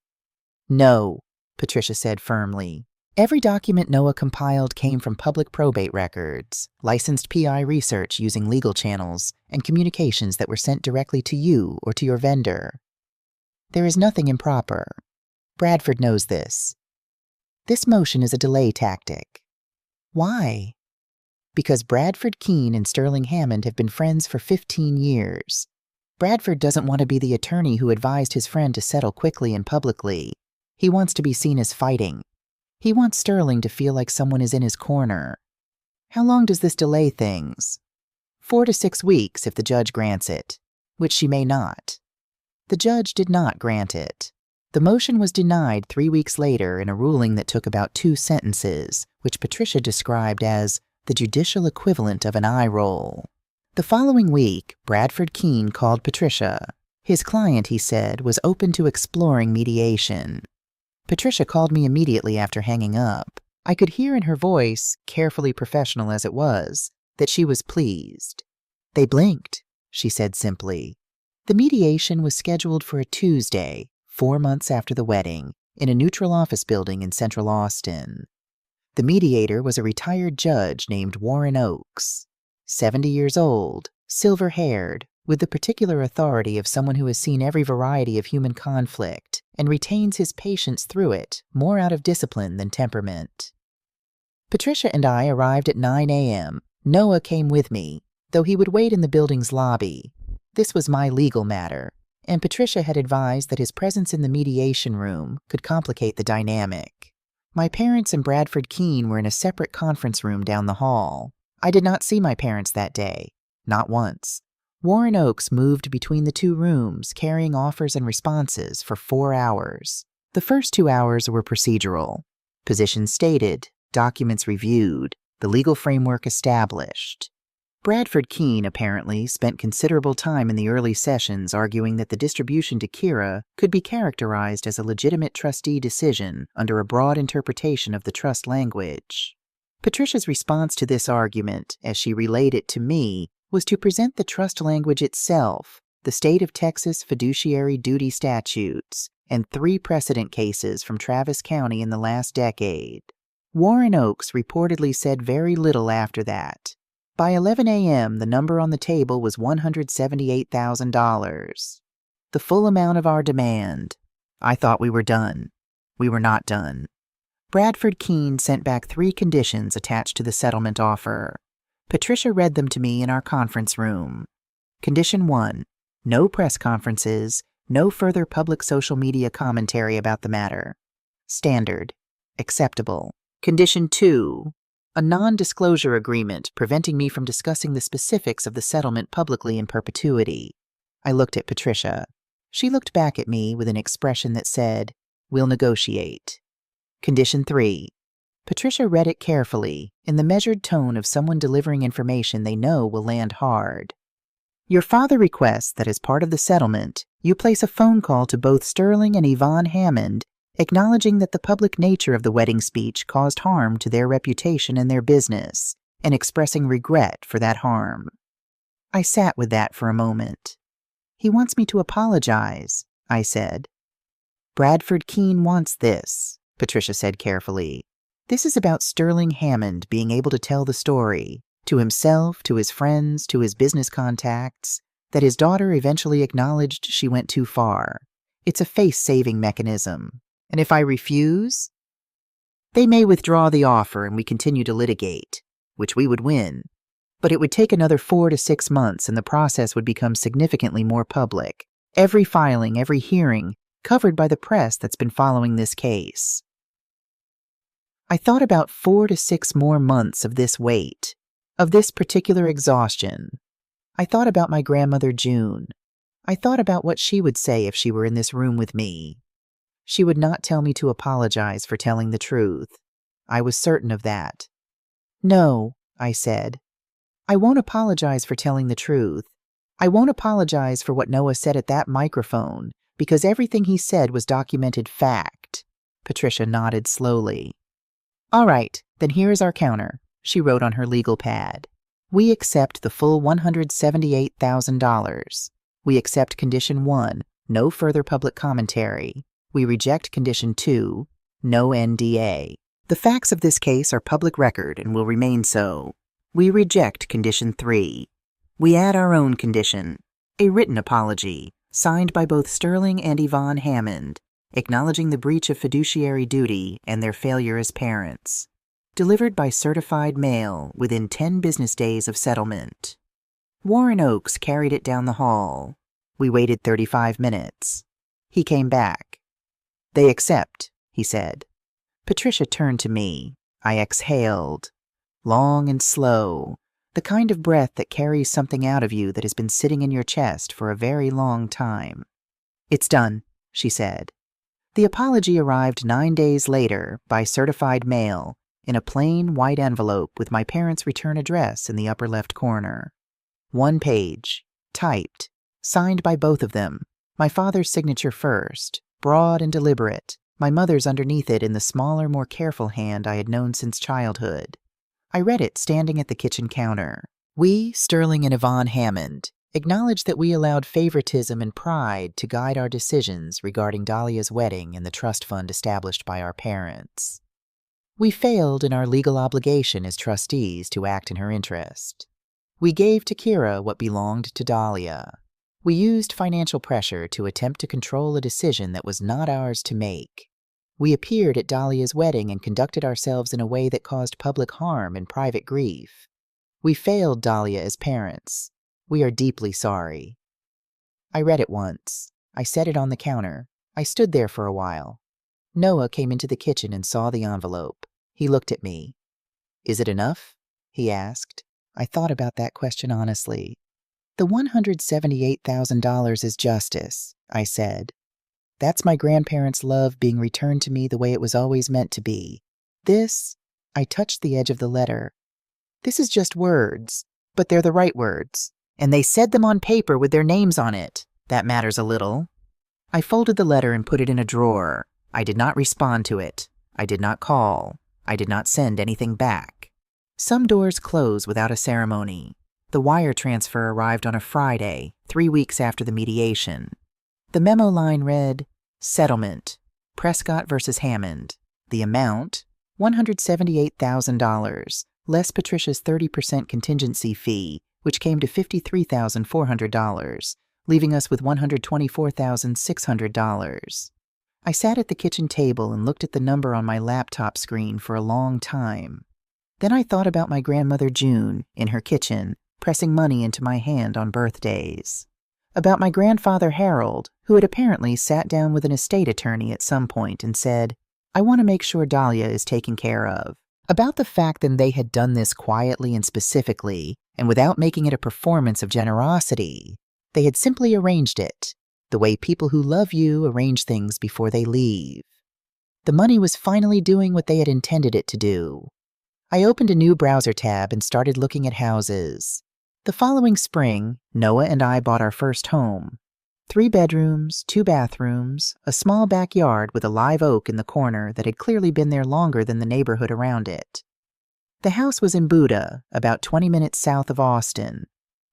"No," Patricia said firmly. "Every document Noah compiled came from public probate records, licensed PI research using legal channels, and communications that were sent directly to you or to your vendor. There is nothing improper. Bradford knows this. This motion is a delay tactic." "Why?" "Because Bradford Keene and Sterling Hammond have been friends for 15 years. Bradford doesn't want to be the attorney who advised his friend to settle quickly and publicly. He wants to be seen as fighting. He wants Sterling to feel like someone is in his corner. How long does this delay things? 4 to 6 weeks if the judge grants it, which she may not." The judge did not grant it. The motion was denied 3 weeks later in a ruling that took about 2 sentences, which Patricia described as the judicial equivalent of an eye roll. The following week, Bradford Keene called Patricia. His client, he said, was open to exploring mediation. Patricia called me immediately after hanging up. I could hear in her voice, carefully professional as it was, that she was pleased. "They blinked," she said simply. The mediation was scheduled for a Tuesday, 4 months after the wedding, in a neutral office building in central Austin. The mediator was a retired judge named Warren Oakes, 70 years old, silver-haired, with the particular authority of someone who has seen every variety of human conflict and retains his patience through it more out of discipline than temperament. Patricia and I arrived at 9 a.m. Noah came with me, though he would wait in the building's lobby. This was my legal matter, and Patricia had advised that his presence in the mediation room could complicate the dynamic. My parents and Bradford Keene were in a separate conference room down the hall. I did not see my parents that day, not once. Warren Oakes moved between the 2 rooms, carrying offers and responses for 4 hours. The first 2 hours were procedural. Positions stated, documents reviewed, the legal framework established. Bradford Keene, apparently, spent considerable time in the early sessions arguing that the distribution to Kira could be characterized as a legitimate trustee decision under a broad interpretation of the trust language. Patricia's response to this argument, as she relayed it to me, was to present the trust language itself, the state of Texas fiduciary duty statutes, and 3 precedent cases from Travis County in the last decade. Warren Oakes reportedly said very little after that. By 11 a.m., the number on the table was $178,000. The full amount of our demand. I thought we were done. We were not done. Bradford Keene sent back 3 conditions attached to the settlement offer. Patricia read them to me in our conference room. Condition 1, no press conferences, no further public social media commentary about the matter. Standard. Acceptable. Condition 2, a non-disclosure agreement preventing me from discussing the specifics of the settlement publicly in perpetuity. I looked at Patricia. She looked back at me with an expression that said, "We'll negotiate." Condition 3. Patricia read it carefully, in the measured tone of someone delivering information they know will land hard. Your father requests that as part of the settlement, you place a phone call to both Sterling and Yvonne Hammond, acknowledging that the public nature of the wedding speech caused harm to their reputation and their business, and expressing regret for that harm. I sat with that for a moment. He wants me to apologize, I said. Bradford Keene wants this, Patricia said carefully. This is about Sterling Hammond being able to tell the story, to himself, to his friends, to his business contacts, that his daughter eventually acknowledged she went too far. It's a face-saving mechanism. And if I refuse, they may withdraw the offer and we continue to litigate, which we would win. But it would take another 4 to 6 months and the process would become significantly more public. Every filing, every hearing, covered by the press that's been following this case. I thought about 4 to 6 more months of this wait, of this particular exhaustion. I thought about my grandmother June. I thought about what she would say if she were in this room with me. She would not tell me to apologize for telling the truth. I was certain of that. No, I said. I won't apologize for telling the truth. I won't apologize for what Noah said at that microphone, because everything he said was documented fact. Patricia nodded slowly. All right, then here is our counter, she wrote on her legal pad. We accept the full $178,000. We accept Condition 1, no further public commentary. We reject Condition 2, no NDA. The facts of this case are public record and will remain so. We reject Condition 3. We add our own condition, a written apology, signed by both Sterling and Yvonne Hammond, acknowledging the breach of fiduciary duty and their failure as parents. Delivered by certified mail within 10 business days of settlement. Warren Oakes carried it down the hall. We waited 35 minutes. He came back. They accept, he said. Patricia turned to me. I exhaled. Long and slow, the kind of breath that carries something out of you that has been sitting in your chest for a very long time. It's done, she said. The apology arrived 9 days later by certified mail in a plain white envelope with my parents' return address in the upper left corner. 1 page, typed, signed by both of them, my father's signature first, broad and deliberate, my mother's underneath it in the smaller, more careful hand I had known since childhood. I read it standing at the kitchen counter. We, Sterling and Yvonne Hammond, acknowledge that we allowed favoritism and pride to guide our decisions regarding Dahlia's wedding and the trust fund established by our parents. We failed in our legal obligation as trustees to act in her interest. We gave to Kira what belonged to Dahlia. We used financial pressure to attempt to control a decision that was not ours to make. We appeared at Dahlia's wedding and conducted ourselves in a way that caused public harm and private grief. We failed Dahlia as parents. We are deeply sorry. I read it once. I set it on the counter. I stood there for a while. Noah came into the kitchen and saw the envelope. He looked at me. Is it enough? He asked. I thought about that question honestly. The $178,000 is justice, I said. That's my grandparents' love being returned to me the way it was always meant to be. This, I touched the edge of the letter. This is just words, but they're the right words. And they said them on paper with their names on it. That matters a little. I folded the letter and put it in a drawer. I did not respond to it. I did not call. I did not send anything back. Some doors close without a ceremony. The wire transfer arrived on a Friday, 3 weeks after the mediation. The memo line read, Settlement, Prescott versus Hammond. The amount, $178,000, less Patricia's 30% contingency fee, which came to $53,400, leaving us with $124,600. I sat at the kitchen table and looked at the number on my laptop screen for a long time. Then I thought about my grandmother June, in her kitchen, pressing money into my hand on birthdays. About my grandfather Harold, who had apparently sat down with an estate attorney at some point and said, "I want to make sure Dahlia is taken care of." About the fact that they had done this quietly and specifically, and without making it a performance of generosity. They had simply arranged it, the way people who love you arrange things before they leave. The money was finally doing what they had intended it to do. I opened a new browser tab and started looking at houses. The following spring, Noah and I bought our first home. 3 bedrooms, 2 bathrooms, a small backyard with a live oak in the corner that had clearly been there longer than the neighborhood around it. The house was in Buda, about 20 minutes south of Austin,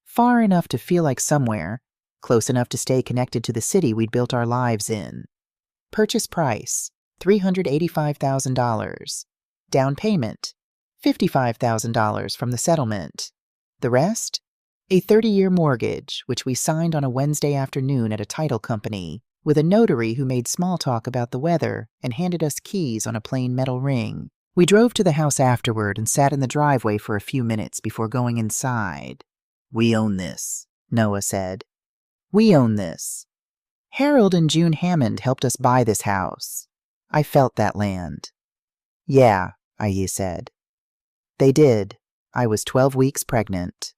far enough to feel like somewhere, close enough to stay connected to the city we'd built our lives in. Purchase price, $385,000. Down payment, $55,000 from the settlement. The rest? A 30-year mortgage, which we signed on a Wednesday afternoon at a title company, with a notary who made small talk about the weather and handed us keys on a plain metal ring. We drove to the house afterward and sat in the driveway for a few minutes before going inside. "We own this," Noah said. "We own this. Harold and June Hammond helped us buy this house. I felt that land." "Yeah," I said. "They did. I was 12 weeks pregnant."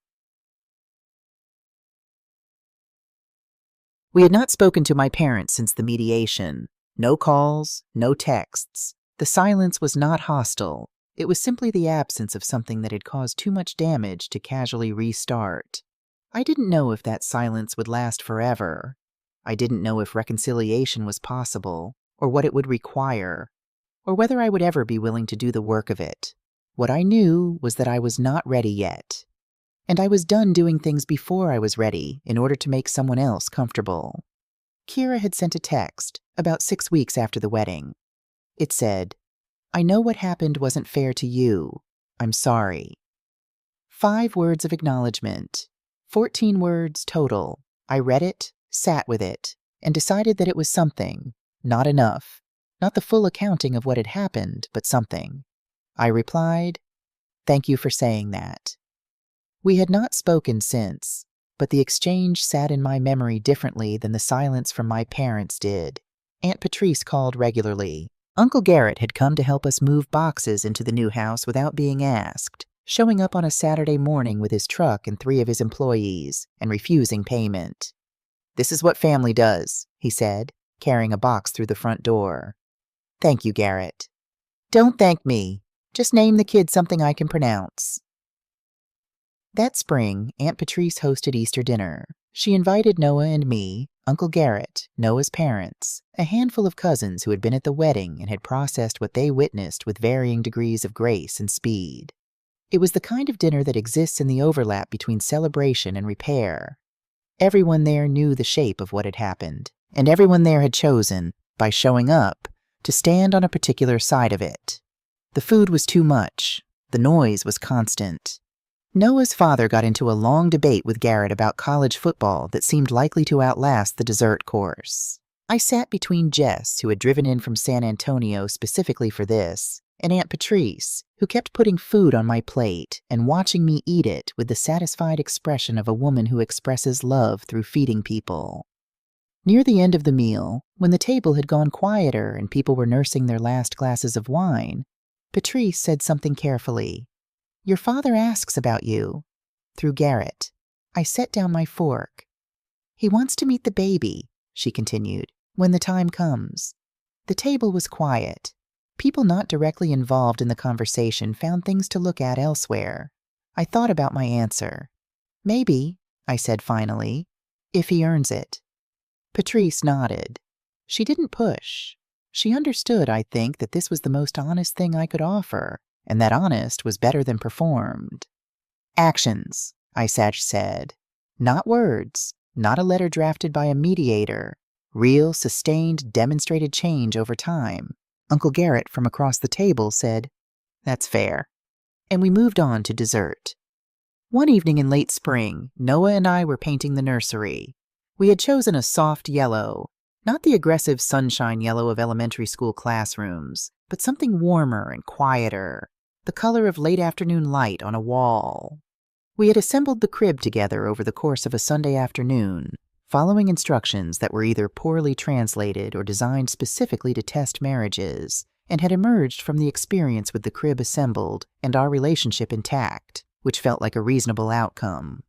We had not spoken to my parents since the mediation. No calls, no texts. The silence was not hostile. It was simply the absence of something that had caused too much damage to casually restart. I didn't know if that silence would last forever. I didn't know if reconciliation was possible, or what it would require, or whether I would ever be willing to do the work of it. What I knew was that I was not ready yet, and I was done doing things before I was ready in order to make someone else comfortable. Kira had sent a text about 6 weeks after the wedding. It said, "I know what happened wasn't fair to you. I'm sorry." 5 words of acknowledgement. 14 words total. I read it, sat with it, and decided that it was something, not enough, not the full accounting of what had happened, but something. I replied, "Thank you for saying that." We had not spoken since, but the exchange sat in my memory differently than the silence from my parents did. Aunt Patrice called regularly. Uncle Garrett had come to help us move boxes into the new house without being asked, showing up on a Saturday morning with his truck and 3 of his employees, and refusing payment. "This is what family does," he said, carrying a box through the front door. "Thank you, Garrett." "Don't thank me. Just name the kid something I can pronounce." That spring, Aunt Patrice hosted Easter dinner. She invited Noah and me, Uncle Garrett, Noah's parents, a handful of cousins who had been at the wedding and had processed what they witnessed with varying degrees of grace and speed. It was the kind of dinner that exists in the overlap between celebration and repair. Everyone there knew the shape of what had happened, and everyone there had chosen, by showing up, to stand on a particular side of it. The food was too much. The noise was constant. Noah's father got into a long debate with Garrett about college football that seemed likely to outlast the dessert course. I sat between Jess, who had driven in from San Antonio specifically for this, and Aunt Patrice, who kept putting food on my plate and watching me eat it with the satisfied expression of a woman who expresses love through feeding people. Near the end of the meal, when the table had gone quieter and people were nursing their last glasses of wine, Patrice said something carefully. "Your father asks about you," through Garrett. I set down my fork. "He wants to meet the baby," she continued, "when the time comes." The table was quiet. People not directly involved in the conversation found things to look at elsewhere. I thought about my answer. "Maybe," I said finally, "if he earns it." Patrice nodded. She didn't push. She understood, I think, that this was the most honest thing I could offer, and that honest was better than performed. "Actions," I said. "Not words, not a letter drafted by a mediator. Real, sustained, demonstrated change over time." Uncle Garrett from across the table said, "That's fair." and we moved on to dessert. One evening in late spring, Noah and I were painting the nursery. We had chosen a soft yellow, not the aggressive sunshine yellow of elementary school classrooms, but something warmer and quieter, the color of late afternoon light on a wall. We had assembled the crib together over the course of a Sunday afternoon, following instructions that were either poorly translated or designed specifically to test marriages, and had emerged from the experience with the crib assembled and our relationship intact, which felt like a reasonable outcome.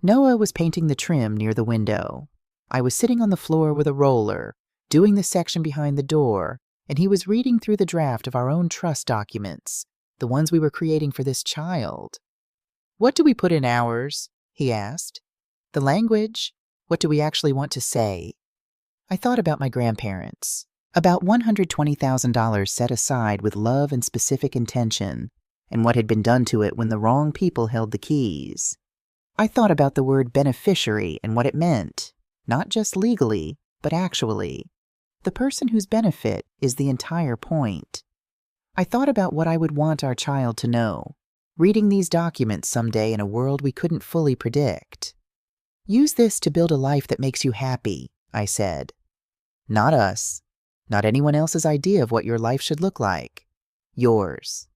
Noah was painting the trim near the window. I was sitting on the floor with a roller, doing the section behind the door, and he was reading through the draft of our own trust documents, the ones we were creating for this child. "What do we put in ours?" he asked. "The language. What do we actually want to say?" I thought about my grandparents, about $120,000 set aside with love and specific intention, and what had been done to it when the wrong people held the keys. I thought about the word beneficiary and what it meant, not just legally, but actually. The person whose benefit is the entire point. I thought about what I would want our child to know, reading these documents someday in a world we couldn't fully predict. "Use this to build a life that makes you happy," I said. "Not us. Not anyone else's idea of what your life should look like. Yours."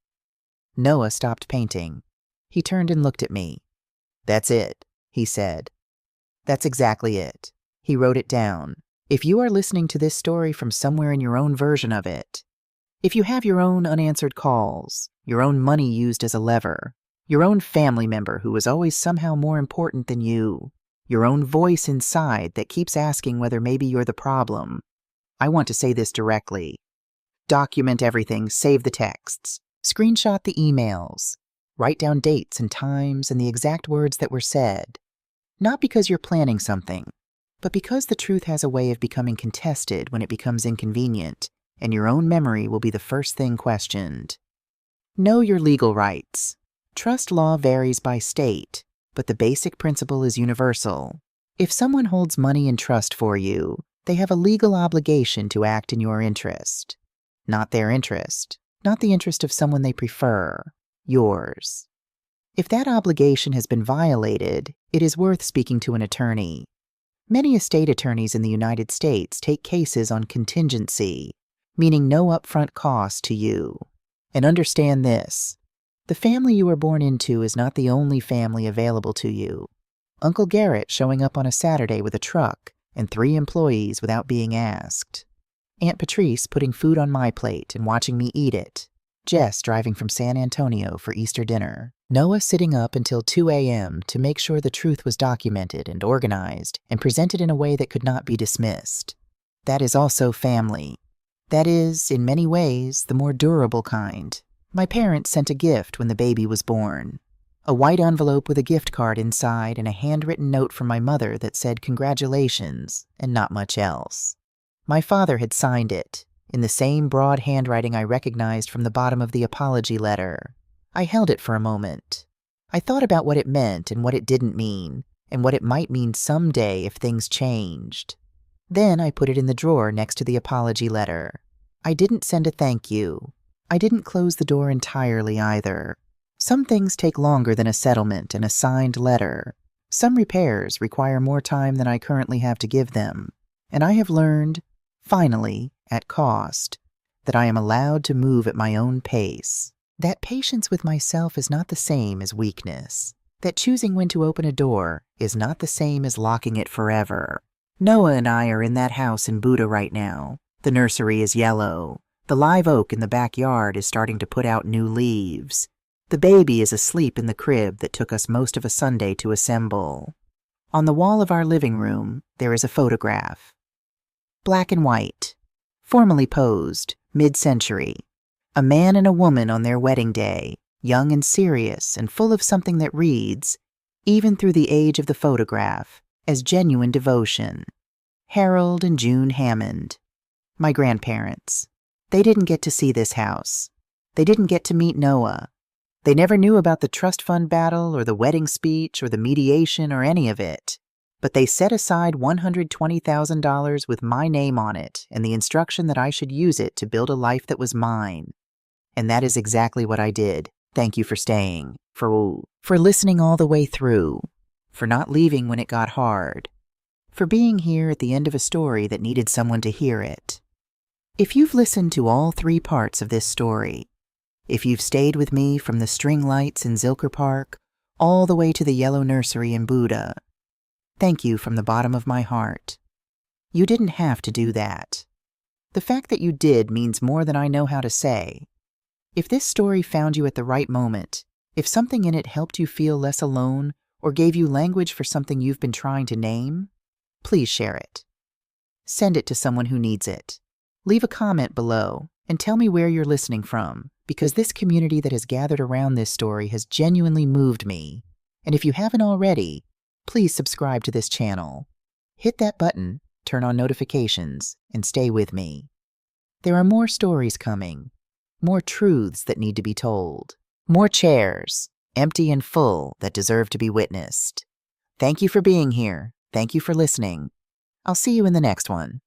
Noah stopped painting. He turned and looked at me. "That's it," he said. "That's exactly it." He wrote it down. If you are listening to this story from somewhere in your own version of it, if you have your own unanswered calls, your own money used as a lever, your own family member who was always somehow more important than you, your own voice inside that keeps asking whether maybe you're the problem, I want to say this directly. Document everything, save the texts, screenshot the emails, write down dates and times and the exact words that were said. Not because you're planning something, but because the truth has a way of becoming contested when it becomes inconvenient, and your own memory will be the first thing questioned. Know your legal rights. Trust law varies by state, but the basic principle is universal. If someone holds money in trust for you, they have a legal obligation to act in your interest. Not their interest, not the interest of someone they prefer, yours. If that obligation has been violated, it is worth speaking to an attorney. Many estate attorneys in the United States take cases on contingency, meaning no upfront cost to you. And understand this. The family you were born into is not the only family available to you. Uncle Garrett showing up on a Saturday with a truck and 3 employees without being asked. Aunt Patrice putting food on my plate and watching me eat it. Jess driving from San Antonio for Easter dinner. Noah sitting up until 2 a.m. to make sure the truth was documented and organized and presented in a way that could not be dismissed. That is also family. That is, in many ways, the more durable kind. My parents sent a gift when the baby was born. A white envelope with a gift card inside and a handwritten note from my mother that said congratulations and not much else. My father had signed it, in the same broad handwriting I recognized from the bottom of the apology letter. I held it for a moment. I thought about what it meant and what it didn't mean, and what it might mean someday if things changed. Then I put it in the drawer next to the apology letter. I didn't send a thank you. I didn't close the door entirely either. Some things take longer than a settlement and a signed letter. Some repairs require more time than I currently have to give them. And I have learned, finally, at cost, that I am allowed to move at my own pace. That patience with myself is not the same as weakness. That choosing when to open a door is not the same as locking it forever. Noah and I are in that house in Buda right now. The nursery is yellow. The live oak in the backyard is starting to put out new leaves. The baby is asleep in the crib that took us most of a Sunday to assemble. On the wall of our living room, there is a photograph. Black and white. Formally posed, mid-century. A man and a woman on their wedding day, young and serious and full of something that reads, even through the age of the photograph, as genuine devotion. Harold and June Hammond. My grandparents. They didn't get to see this house. They didn't get to meet Noah. They never knew about the trust fund battle or the wedding speech or the mediation or any of it. But they set aside $120,000 with my name on it and the instruction that I should use it to build a life that was mine. And that is exactly what I did. Thank you for staying, for listening all the way through, for not leaving when it got hard, for being here at the end of a story that needed someone to hear it. If you've listened to all 3 parts of this story, if you've stayed with me from the string lights in Zilker Park all the way to the yellow nursery in Buda, thank you from the bottom of my heart. You didn't have to do that. The fact that you did means more than I know how to say. If this story found you at the right moment, if something in it helped you feel less alone or gave you language for something you've been trying to name, please share it. Send it to someone who needs it. Leave a comment below and tell me where you're listening from, because this community that has gathered around this story has genuinely moved me. And if you haven't already, please subscribe to this channel. Hit that button, turn on notifications, and stay with me. There are more stories coming, more truths that need to be told, more chairs, empty and full, that deserve to be witnessed. Thank you for being here. Thank you for listening. I'll see you in the next one.